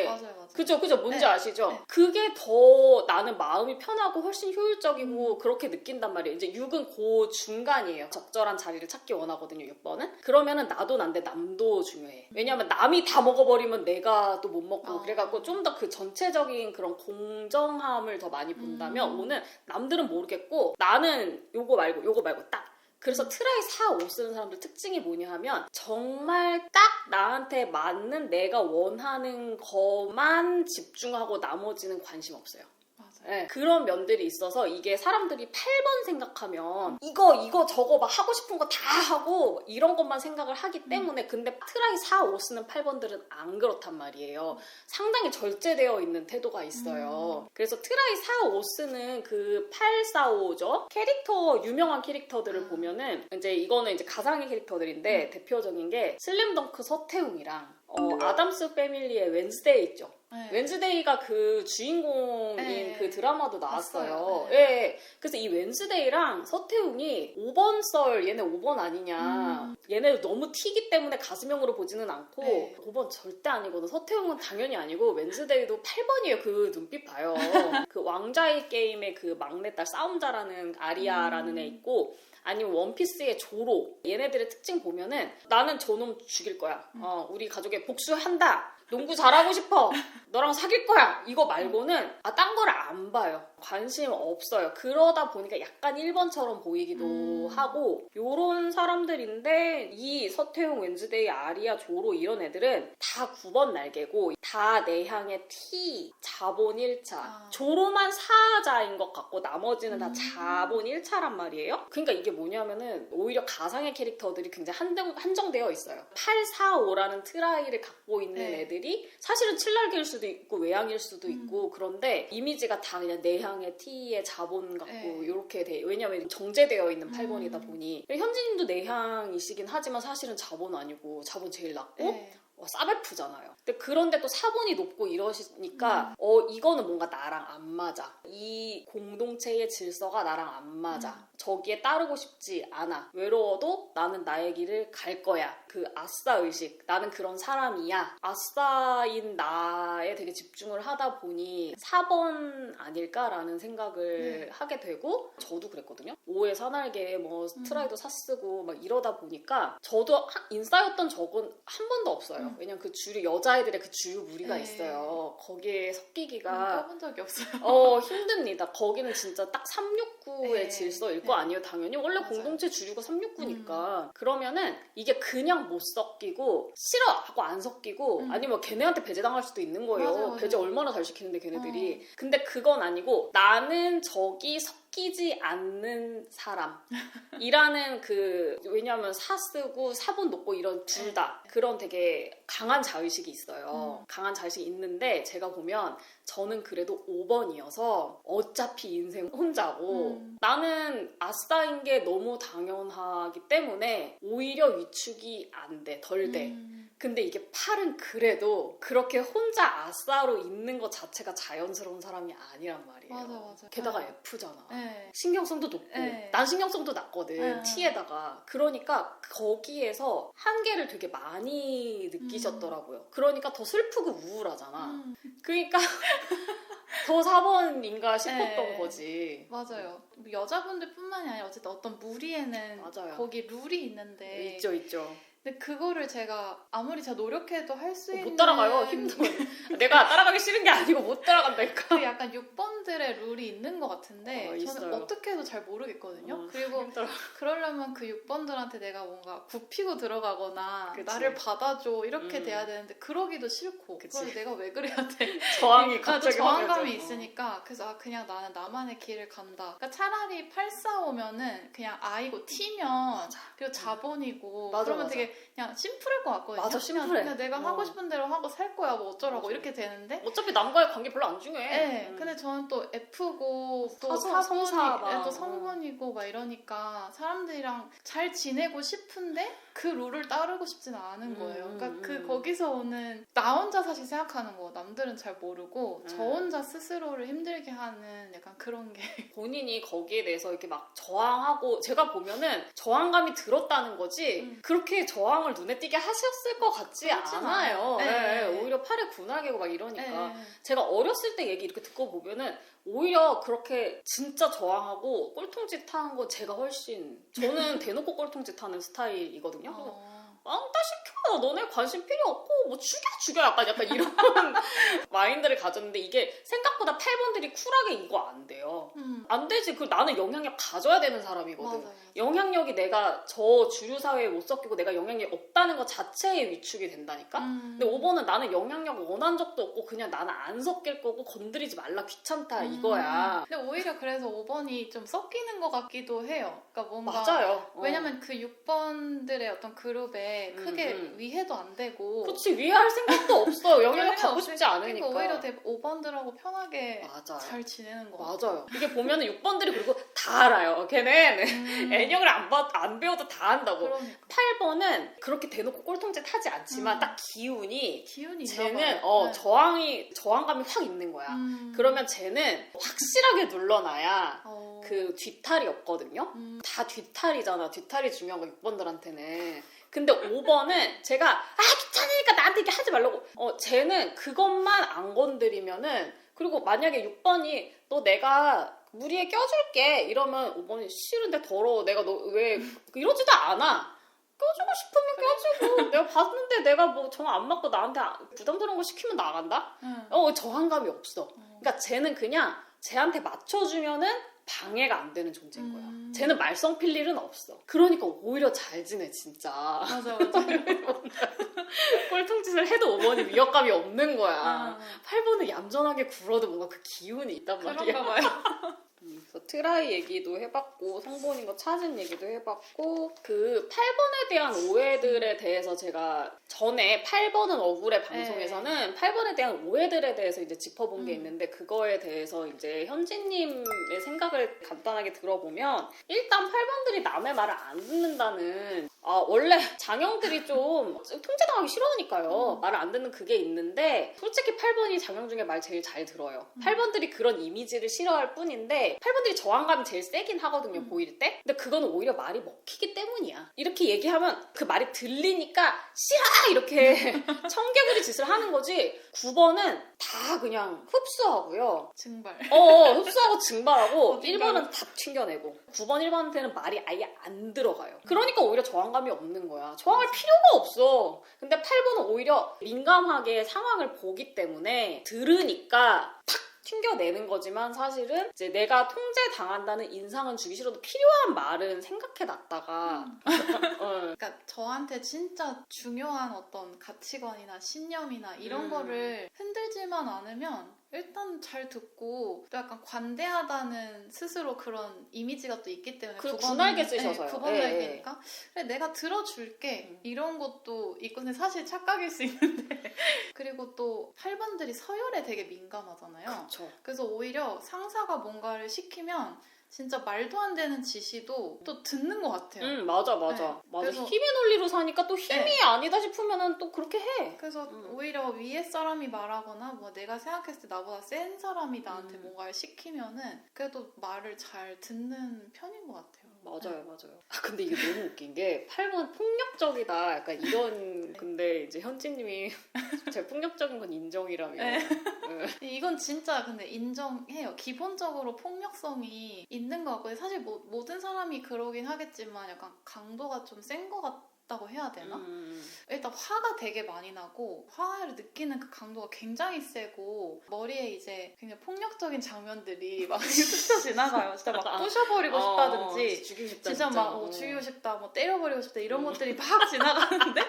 맞아요. 그죠. 뭔지 아시죠? 그게 더 나는 마음이 편하고 훨씬 효율적이고 그렇게 느낀단 말이에요. 이제 6은 그 중간이에요. 적절한 자리를 찾기 원하거든요, 6번은. 그러면은 나도 난데 남도 중요해. 왜냐하면 남이 다 먹어버리면 내가 또 못 먹고 그래갖고 좀 더 그 전체적인 그런 공정함을 더 많이 본다면 5는 남들은 모르겠고 나는 요거 말고 딱. 그래서 트라이 4, 5 쓰는 사람들 특징이 뭐냐 하면 정말 딱 나한테 맞는 내가 원하는 것만 집중하고 나머지는 관심 없어요. 맞아요. 네, 그런 면들이 있어서 이게 사람들이 8번 생각하면 이거 저거 막 하고 싶은 거 다 하고 이런 것만 생각을 하기 때문에 근데 트라이 4, 5 쓰는 8번들은 안 그렇단 말이에요. 상당히 절제되어 있는 태도가 있어요. 그래서 트라이 4, 5 쓰는 그 8, 4, 5죠. 캐릭터, 유명한 캐릭터들을 보면은 이제 이거는 이제 가상의 캐릭터들인데 대표적인 게 슬램덩크 서태웅이랑 아담스 패밀리의 웬스데이 있죠. 네. 웬스데이가 그 주인공인 네. 그 드라마도 나왔어요. 네. 예. 그래서 이 웬스데이랑 서태웅이 5번 썰 얘네 5번 아니냐. 얘네 너무 튀기 때문에 가수명으로 보지는 않고 네. 5번 절대 아니거든. 서태웅은 당연히 아니고 웬스데이도 8번이에요. 그 눈빛 봐요. 그 왕좌의 게임의 그 막내딸 싸움자라는 아리아라는 애 있고 아니면 원피스의 조로 얘네들의 특징 보면은 나는 저놈 죽일 거야. 우리 가족에 복수한다. 농구 잘하고 싶어. 너랑 사귈 거야. 이거 말고는 딴 거를 안 봐요. 관심 없어요. 그러다 보니까 약간 1번처럼 보이기도 하고 요런 사람들인데 이 서태웅, 웬즈데이, 아리아, 조로 이런 애들은 다 9번 날개고 다 내향의 T, 자본 1차. 조로만 사자인 것 같고 나머지는 다 자본 1차란 말이에요. 그러니까 이게 뭐냐면은 오히려 가상의 캐릭터들이 굉장히 한정되어 있어요. 8, 4, 5라는 트라이를 갖고 있는 네. 애들이 사실은 칠날개일 수도 있고 외향일 수도 있고 그런데 이미지가 다 그냥 내향의 T의 자본 같고 네. 이렇게 돼. 왜냐면 정제되어 있는 8번이다 보니 현진님도 내향이시긴 하지만 사실은 자본 아니고 자본 제일 낮고 네. 싸베프잖아요. 근데 그런데 또 사본이 높고 이러시니까 이거는 뭔가 나랑 안 맞아. 이 공동체의 질서가 나랑 안 맞아. 저기에 따르고 싶지 않아. 외로워도 나는 나의 길을 갈 거야. 그 아싸 의식. 나는 그런 사람이야. 아싸인 나에 되게 집중을 하다 보니 4번 아닐까라는 생각을 하게 되고 저도 그랬거든요. 5의 사날개 뭐 트라이도 사쓰고 막 이러다 보니까 저도 인싸였던 적은 한 번도 없어요. 왜냐면 그 주류 여자애들의 그 주류 무리가 네. 있어요. 거기에 섞이기가 껴본 적이 없어요. 힘듭니다. 거기는 진짜 딱 369의 네. 질서일 네. 거 아니에요. 당연히 원래 맞아요. 공동체 주류가 369니까 그러면은 이게 그냥 못 섞이고 싫어하고 안 섞이고 아니면 걔네한테 배제당할 수도 있는 거예요. 맞아요. 배제 얼마나 잘 시키는데 걔네들이. 근데 그건 아니고 나는 저기 섞이지 않는 사람이라는 왜냐하면 사쓰고 사본 높고 이런 둘 다 그런 되게 강한 자의식이 있어요. 강한 자의식이 있는데 제가 보면 저는 그래도 5번이어서 어차피 인생 혼자고 나는 아싸인 게 너무 당연하기 때문에 오히려 위축이 안 돼, 덜 돼. 근데 이게 8은 그래도 그렇게 혼자 아싸로 있는 것 자체가 자연스러운 사람이 아니란 말이에요. 맞아. 게다가 F잖아. 네. 신경성도 높고 네. 난 신경성도 낮거든. 네. T에다가. 그러니까 거기에서 한계를 되게 많이 느끼셨더라고요. 그러니까 더 슬프고 우울하잖아. 그러니까 더 4번인가 싶었던 네. 거지. 맞아요. 뭐 여자분들뿐만이 아니라 어쨌든 어떤 무리에는 맞아요. 거기 룰이 있는데 있죠. 근데 그거를 제가 아무리 제가 노력해도 할 수 있는 못 따라가요. 힘들어요. 내가 따라가기 싫은 게 아니고 못 따라간다니까. 그 약간 6번들의 룰이 있는 것 같은데 저는 있어요. 어떻게 해도 잘 모르겠거든요. 그리고 힘들어. 그러려면 그 6번들한테 내가 뭔가 굽히고 들어가거나 그치. 나를 받아줘 이렇게 돼야 되는데 그러기도 싫고 그치. 그걸 내가 왜 그래야 돼? 저항이 또 갑자기 저항감이 확 있으니까 그래서 그냥 나는 나만의 길을 간다. 그러니까 차라리 845면은 그냥 I고 T면 그리고 자본이고 맞아, 그러면 맞아. 되게 그냥 심플할 것 같거든요. 맞아, 심플해. 그냥 내가 하고 싶은 대로 하고 살 거야 뭐 어쩌라고 맞아. 이렇게 되는데 어차피 남과의 관계 별로 안 중요해. 네, 근데 저는 또 F고 또 성사 사본이 막. 또 성분이고 막 이러니까 사람들이랑 잘 지내고 싶은데 그 룰을 따르고 싶지는 않은 거예요. 그러니까 거기서 오는 나 혼자 사실 생각하는 거 남들은 잘 모르고 저 혼자 스스로를 힘들게 하는 약간 그런 게 본인이 거기에 대해서 이렇게 막 저항하고 제가 보면은 저항감이 들었다는 거지 그렇게 저항을 눈에 띄게 하셨을 것 같지 그렇진 않아요. 않아요. 네. 오히려 팔에 군하게고 막 이러니까 네. 제가 어렸을 때 얘기 이렇게 듣고 보면은 오히려 그렇게 진짜 저항하고 꼴통짓 하는 거 제가 훨씬 저는 대놓고 꼴통짓 하는 스타일이거든요. 왕따 시켜 너네 관심 필요 없고 뭐 죽여 약간 이런 마인드를 가졌는데 이게 생각보다 8번들이 쿨하게 이거 안 돼요. 안 되지. 나는 영향력 가져야 되는 사람이거든. 맞아요. 영향력이 내가 저 주류 사회에 못 섞이고 내가 영향력이 없다는 것 자체에 위축이 된다니까. 근데 5번은 나는 영향력 원한 적도 없고 그냥 나는 안 섞일 거고 건드리지 말라 귀찮다 이거야. 근데 오히려 그래서 5번이 좀 섞이는 것 같기도 해요. 그러니까 뭔가 맞아요. 왜냐면 그 6번들의 어떤 그룹에 크게 위해도 안 되고 그렇지 위해할 생각도 없어. 영향력 그러니까 갖고 싶지 않으니까. 오히려 5번들하고 편하게 맞아요. 잘 지내는 것 같아요. 맞아요. 이게 보면은 6번들이 그리고 다 알아요. 걔는 N형을 안 배워도 다 안다고. 그러니까. 8번은 그렇게 대놓고 꼴통짓 하지 않지만 딱 기운이 기운이 쟤는 네. 저항감이 확 있는 거야. 그러면 쟤는 확실하게 눌러놔야 그 뒤탈이 없거든요. 다 뒤탈이잖아. 뒤탈이 중요한 거 6번들한테는. 근데 5번은 제가 귀찮으니까 나한테 이렇게 하지 말라고. 쟤는 그것만 안 건드리면은 그리고 만약에 6번이 너 내가 무리에 껴줄게 이러면 5번이 싫은데 더러워. 내가 너 왜 이러지도 않아. 껴주고 싶으면 껴주고 내가 봤는데 내가 뭐 정 안 맞고 나한테 부담스러운 거 시키면 나간다? 저항감이 없어. 그러니까 쟤는 그냥 쟤한테 맞춰주면은 방해가 안 되는 존재인 거야. 쟤는 말썽 필 일은 없어. 그러니까 오히려 잘 지내 진짜. 맞아. 꼴통짓을 해도 5번이 위협감이 없는 거야. 8번은 얌전하게 굴어도 뭔가 그 기운이 있단 말이야. 그런가 봐요. 그래서 트라이 얘기도 해봤고 성본인 거 찾은 얘기도 해봤고 그 8번에 대한 오해들에 대해서 제가 전에 8번은 억울해 방송에서는 8번에 대한 오해들에 대해서 이제 짚어본 게 있는데 그거에 대해서 이제 현지님의 생각을 간단하게 들어보면 일단 8번들이 남의 말을 안 듣는다는 원래 장형들이 좀 통제당하기 싫어하니까요. 말을 안 듣는 그게 있는데 솔직히 8번이 장형 중에 말 제일 잘 들어요. 8번들이 그런 이미지를 싫어할 뿐인데 8번들이 저항감이 제일 세긴 하거든요. 보일 때. 근데 그거는 오히려 말이 먹히기 때문이야. 이렇게 얘기하면 그 말이 들리니까 싫어! 이렇게 청개구리 짓을 하는 거지 9번은 다 그냥 흡수하고요. 증발. 흡수하고 증발하고 1번은 다 튕겨내고 9번, 1번한테는 말이 아예 안 들어가요. 그러니까 오히려 저항감이 없는 거야. 저항할 필요가 없어. 근데 8번은 오히려 민감하게 상황을 보기 때문에 들으니까 탁 튕겨내는 거지만 사실은 이제 내가 통제당한다는 인상은 주기 싫어도 필요한 말은 생각해놨다가 그러니까 저한테 진짜 중요한 어떤 가치관이나 신념이나 이런 거를 흔들지만 않으면 일단 잘 듣고 또 약간 관대하다는 스스로 그런 이미지가 또 있기 때문에 그리고 군알게 쓰셔서요. 9번날개니까 그래 내가 들어줄게 이런 것도 있고 근데 사실 착각일 수 있는데 그리고 또 8번들이 서열에 되게 민감하잖아요. 그쵸. 그래서 오히려 상사가 뭔가를 시키면 진짜 말도 안 되는 지시도 또 듣는 것 같아요. 맞아. 네. 맞아. 힘의 논리로 사니까 또 힘이 아니다 싶으면은 또 그렇게 해. 그래서 오히려 위에 사람이 말하거나 뭐 내가 생각했을 때 나보다 센 사람이 나한테 뭔가를 시키면은 그래도 말을 잘 듣는 편인 것 같아요. 맞아요. 근데 이게 너무 웃긴 게 8번 폭력적이다. 약간 이런 근데 이제 현지님이 제 폭력적인 건 인정이라며. 네. 이건 진짜 근데 인정해요. 기본적으로 폭력성이 있는 것 같고 사실 모든 사람이 그러긴 하겠지만 약간 강도가 좀 센 것 같다고 해야 되나? 일단 화가 되게 많이 나고 화를 느끼는 그 강도가 굉장히 세고 머리에 이제 굉장히 폭력적인 장면들이 막 스쳐 지나가요. 진짜 막 부셔버리고 싶다든지 죽이고 싶다 진짜 막 죽이고 싶다 뭐 때려버리고 싶다 이런 것들이 막 지나가는데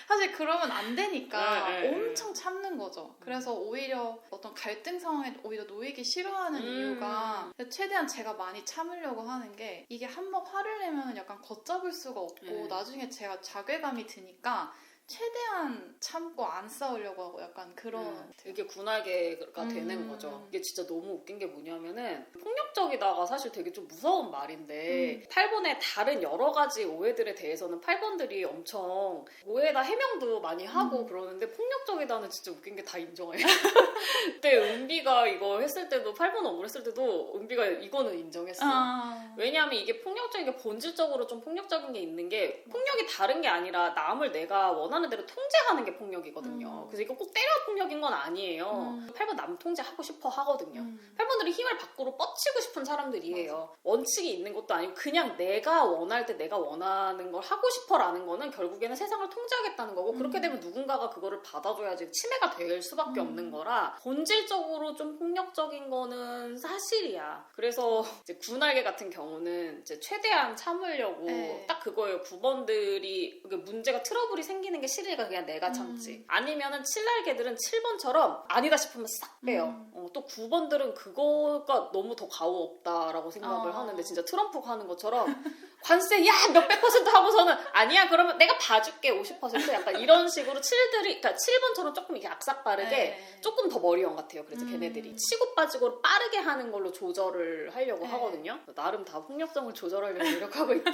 사실 그러면 안 되니까 엄청 참는 거죠. 그래서 오히려 어떤 갈등 상황에 오히려 놓이기 싫어하는 이유가 최대한 제가 많이 참으려고 하는 게 이게 한번 화를 내면 약간 걷잡을 수가 없고 나중에 제가 자괴감이 드니까 최대한 참고 안 싸우려고 하고 약간 그런 이게 군알개가 되는 거죠. 이게 진짜 너무 웃긴 게 뭐냐면은 폭력적이다가 사실 되게 좀 무서운 말인데 8번의 다른 여러 가지 오해들에 대해서는 8번들이 엄청 오해다 해명도 많이 하고 그러는데 폭력적이다는 진짜 웃긴 게 다 인정해요. 그때 은비가 이거 했을 때도 8번 억울했을 때도 은비가 이거는 인정했어. 왜냐하면 이게 폭력적인 게 본질적으로 좀 폭력적인 게 있는 게 폭력이 다른 게 아니라 남을 내가 원하는 원하는 대로 통제하는 게 폭력이거든요. 그래서 이거 꼭 때려 폭력인 건 아니에요. 8번 남 통제하고 싶어 하거든요. 8번들이 힘을 밖으로 뻗치고 싶은 사람들이에요. 맞아. 원칙이 있는 것도 아니고 그냥 내가 원할 때 내가 원하는 걸 하고 싶어라는 거는 결국에는 세상을 통제하겠다는 거고 그렇게 되면 누군가가 그거를 받아줘야지 치매가 될 수밖에 없는 거라 본질적으로 좀 폭력적인 거는 사실이야. 그래서 이제 9날개 같은 경우는 이제 최대한 참으려고 딱 그거예요. 9번들이 문제가 트러블이 생기는 게 싫으니까 그냥 내가 참지. 아니면은 7날개들은 7번처럼 아니다 싶으면 싹 빼요. 또 9번들은 그거가 너무 더 가오 없다라고 생각을 하는데 진짜 트럼프가 하는 것처럼 관세 야 몇백 퍼센트 하고서는 아니야 그러면 내가 봐줄게 50% 약간 이런 식으로 7들이 그러니까 7번처럼 조금 이렇게 악삭 빠르게 조금 더 머리형 같아요. 그래서 걔네들이 치고 빠지고 빠르게 하는 걸로 조절을 하려고 하거든요. 나름 다 폭력성을 조절하려고 노력하고 있다.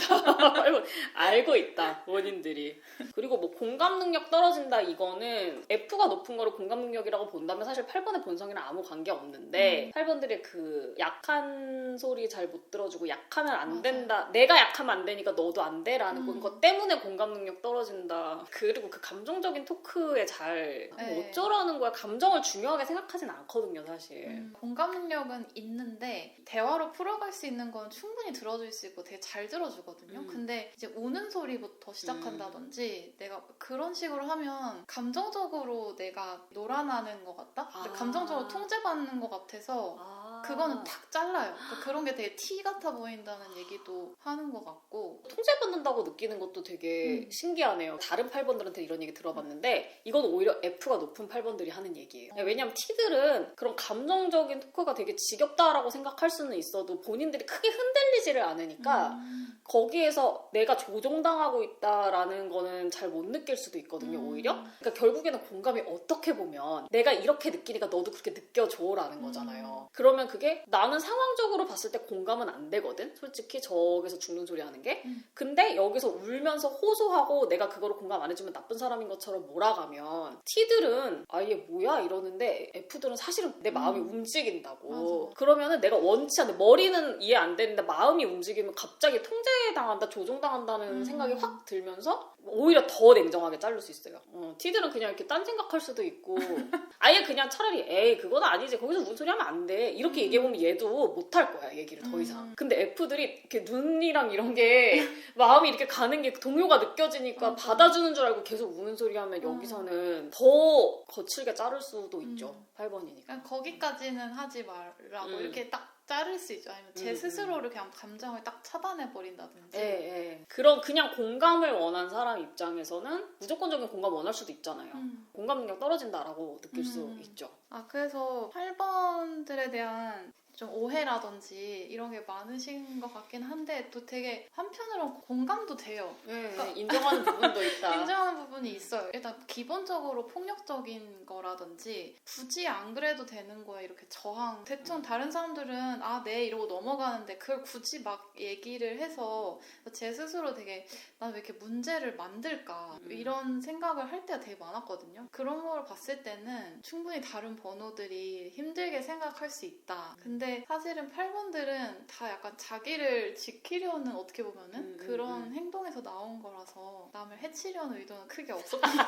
알고 있다 본인들이. 그리고 뭐 공감 능력 떨어진다 이거는 F가 높은 거를 공감 능력이라고 본다면 사실 8번의 본성이랑 아무 관계 없는데 8번들의 그 약한 소리 잘 못 들어주고 약하면 안 된다. 내가 약하면 안 되니까 너도 안 돼라는 것 때문에 공감 능력 떨어진다. 그리고 그 감정적인 토크에 잘 어쩌라는 거야. 감정을 중요하게 생각하진 않거든요 사실. 공감 능력은 있는데 대화로 풀어갈 수 있는 건 충분히 들어줄 수 있고 되게 잘 들어주거든요. 근데 이제 우는 소리부터 시작한다든지 내가 그런 식으로 하면 감정적으로 내가 놀아나는 것 같다? 감정적으로 통제받는 것 같아서 그거는 탁 잘라요. 그러니까 그런 게 되게 티 같아 보인다는 얘기도 하는 것 같고 통제받는다고 느끼는 것도 되게 신기하네요. 다른 8번들한테 이런 얘기 들어봤는데 이건 오히려 F가 높은 8번들이 하는 얘기예요. 왜냐면 T들은 그런 감정적인 토크가 되게 지겹다라고 생각할 수는 있어도 본인들이 크게 흔들리지를 않으니까 거기에서 내가 조종당하고 있다라는 거는 잘 못 느낄 수도 있거든요. 오히려. 그러니까 결국에는 공감이 어떻게 보면 내가 이렇게 느끼니까 너도 그렇게 느껴줘라는 거잖아요. 그러면 그게 나는 상황적으로 봤을 때 공감은 안 되거든. 솔직히 저기서 죽는 소리 하는 게. 근데 여기서 울면서 호소하고 내가 그거를 공감 안 해주면 나쁜 사람인 것처럼 몰아가면 T들은 아얘 뭐야 이러는데 F들은 사실은 내 마음이 움직인다고. 맞아. 그러면은 내가 원치 않는데 머리는 이해 안 되는데 마음이 움직이면 갑자기 통제당한다 조종당한다는 생각이 확 들면서 오히려 더 냉정하게 자를 수 있어요. T들은 그냥 이렇게 딴 생각할 수도 있고 아예 그냥 차라리 에이 그건 아니지 거기서 무슨 소리 하면 안 돼 이렇게 얘기해보면 얘도 못할 거야 얘기를 더 이상. 근데 F들이 이렇게 눈이랑 이런 게 마음이 이렇게 가는 게 동요가 느껴지니까 받아주는 줄 알고 계속 우는 소리 하면 여기서는 더 거칠게 자를 수도 있죠. 8번이니까. 그러니까 거기까지는 하지 말라고 이렇게 딱 자를 수 있죠. 아니면 제 스스로를 그냥 감정을 딱 차단해버린다든지. 그런 그냥 공감을 원한 사람 입장에서는 무조건적인 공감 원할 수도 있잖아요. 공감 능력 떨어진다라고 느낄 수 있죠. 그래서 8번들에 대한 좀 오해라든지 이런 게 많으신 것 같긴 한데 또 되게 한편으로는 공감도 돼요. 그러니까 인정하는 부분도 있다. 인정하는 부분이 있어요. 일단 기본적으로 폭력적인 거라든지 굳이 안 그래도 되는 거야 이렇게 저항. 대충 다른 사람들은 네 이러고 넘어가는데 그걸 굳이 막 얘기를 해서 제 스스로 되게 난 왜 이렇게 문제를 만들까 이런 생각을 할 때가 되게 많았거든요. 그런 걸 봤을 때는 충분히 다른 번호들이 힘들게 생각할 수 있다. 근데 사실은 8번들은 다 약간 자기를 지키려는 어떻게 보면은 그런 행동에서 나온 거라서 남을 해치려는 의도는 크게 없었거든요.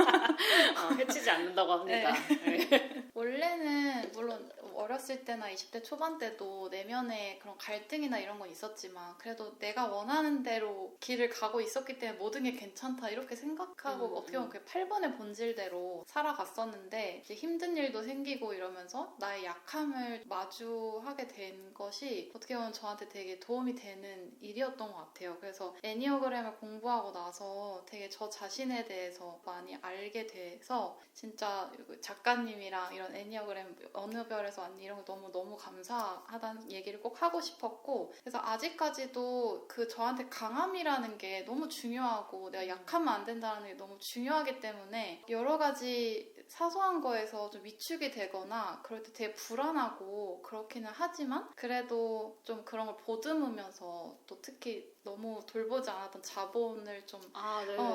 해치지 않는다고 합니다. 네. 원래는 물론 어렸을 때나 20대 초반 때도 내면에 그런 갈등이나 이런 건 있었지만 그래도 내가 원하는 대로 길을 가고 있었기 때문에 모든 게 괜찮다 이렇게 생각하고 어떻게 보면 그 8번의 본질대로 살아갔었는데 이제 힘든 일도 생기고 이러면서 나의 약함을 마주하게 된 것이 어떻게 보면 저한테 되게 도움이 되는 일이었던 것 같아요. 그래서 애니어그램을 공부하고 나서 되게 저 자신에 대해서 많이 알게 돼서 진짜 작가님이랑 이런 애니어그램 어느 별에서 왔니 이런 거 너무 감사하다는 얘기를 꼭 하고 싶었고 그래서 아직까지도 그 저한테 강함이라는 게 너무 중요하고 내가 약하면 안 된다는 게 너무 중요하기 때문에 여러 가지 사소한 거에서 좀 위축이 되거나 그럴 때 되게 불안하고 그렇기는 하지만 그래도 좀 그런 걸 보듬으면서 또 특히 너무 돌보지 않았던 자본을 좀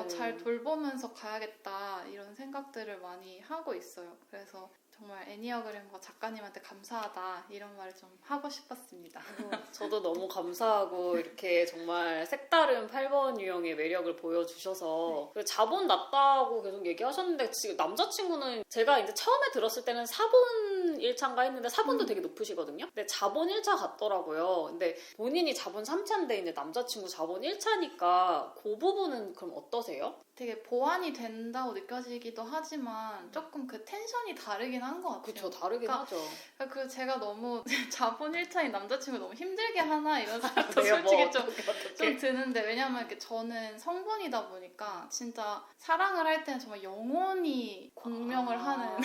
잘 돌보면서 가야겠다 이런 생각들을 많이 하고 있어요. 그래서 정말 애니어그램과 작가님한테 감사하다 이런 말을 좀 하고 싶었습니다. 저도 너무 감사하고 이렇게 정말 색다른 8번 유형의 매력을 보여주셔서 그리고 자본 낮다고 계속 얘기하셨는데 지금 남자친구는 제가 이제 처음에 들었을 때는 4번 1차인가 했는데 4번도 되게 높으시거든요. 근데 자본 1차 같더라고요. 근데 본인이 자본 3차인데 이제 남자친구 자본 1차니까 그 부분은 그럼 어떠세요? 되게 보완이 된다고 느껴지기도 하지만 조금 그 텐션이 다르긴 한 것 같아요. 그쵸, 다르긴 그러니까 하죠. 그 제가 너무 자본 1차인 남자친구 너무 힘들게 하나 이런 생각도 그래요? 솔직히 뭐 좀 드는데 왜냐면 이렇게 저는 성분이다 보니까 진짜 사랑을 할 때는 정말 영원히 공명을 하는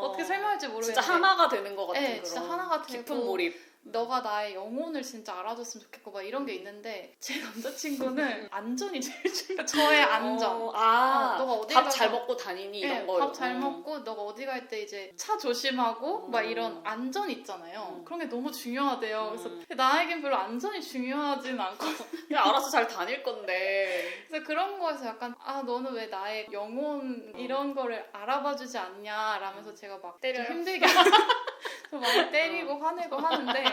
어떻게 설명할지 모르겠는데 진짜 하나가 되는 것 같은 네, 그런 진짜 하나가 깊은 되고 몰입. 너가 나의 영혼을 진짜 알아줬으면 좋겠고 막 이런 게 있는데 제 남자친구는 안전이 제일 중요해요. 저의 안전. 너가 어디 밥 잘 먹고 다니니 이런 거. 밥 잘 먹고 너가 어디 갈 때 이제 차 조심하고 막 이런 안전 있잖아요. 그런 게 너무 중요하대요. 그래서 나에겐 별로 안전이 중요하진 않고 그냥 알아서 잘 다닐 건데. 그래서 그런 거에서 약간 너는 왜 나의 영혼 이런 거를 알아봐주지 않냐 라면서 제가 막 때려요? 좀 힘들게 좀 많이 때리고 화내고 하는데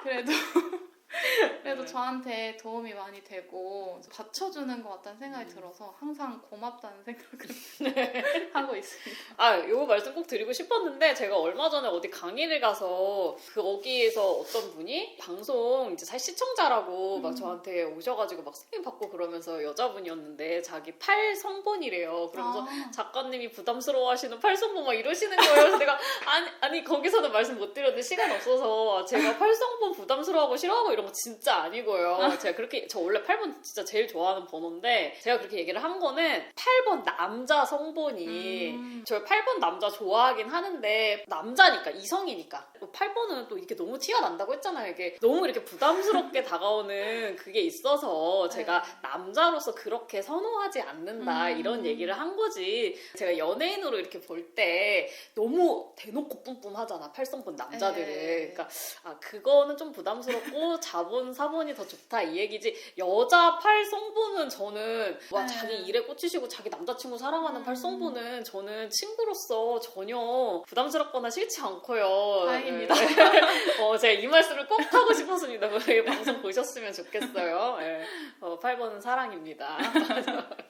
그래도 저한테 도움이 많이 되고 받쳐주는 것 같다는 생각이 들어서 항상 고맙다는 생각을 하고 있습니다. 요거 말씀 꼭 드리고 싶었는데 제가 얼마 전에 어디 강의를 가서 거기에서 어떤 분이 방송 이제 사실 시청자라고 막 저한테 오셔가지고 막 선생님 받고 그러면서 여자분이었는데 자기 팔 성본이래요. 그러면서 작가님이 부담스러워하시는 팔 성본 막 이러시는 거예요. 그래서 내가 아니 거기서는 말씀 못 드렸는데 시간 없어서 제가 팔 성본 부담스러워하고 싫어하고 이런 거 진짜 아니고요. 제가 그렇게 저 원래 8번 진짜 제일 좋아하는 번호인데 제가 그렇게 얘기를 한 거는 8번 남자 성본이 저 8번 남자 좋아하긴 하는데 남자니까 이성이니까 8번은 또 이게 너무 티가 난다고 했잖아요. 이게 너무 이렇게 부담스럽게 다가오는 그게 있어서 제가 남자로서 그렇게 선호하지 않는다 이런 얘기를 한 거지. 제가 연예인으로 이렇게 볼 때 너무 대놓고 뿜뿜하잖아 8성본 남자들은. 그러니까 그거는 좀 부담스럽고 자본 4번이 더 좋다 이 얘기지. 여자 8성본은 저는 자기 일에 꽂히시고 자기 남자친구 사랑하는 8성본은 저는 친구로서 전혀 부담스럽거나 싫지 않고요. 다행입니다. 제가 이 말씀을 꼭 하고 싶었습니다. 이 방송 보셨으면 좋겠어요. 8번은 사랑입니다.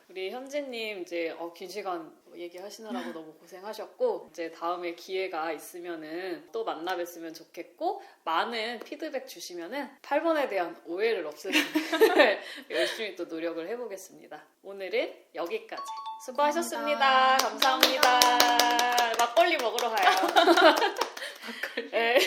우리 현지님 이제 긴 시간 얘기하시느라고 너무 고생하셨고 이제 다음에 기회가 있으면은 또 만나 뵀으면 좋겠고 많은 피드백 주시면은 8번에 대한 오해를 없애는 열심히 또 노력을 해보겠습니다. 오늘은 여기까지. 수고하셨습니다. 감사합니다. 막걸리 먹으러 가요. 막걸리. 네.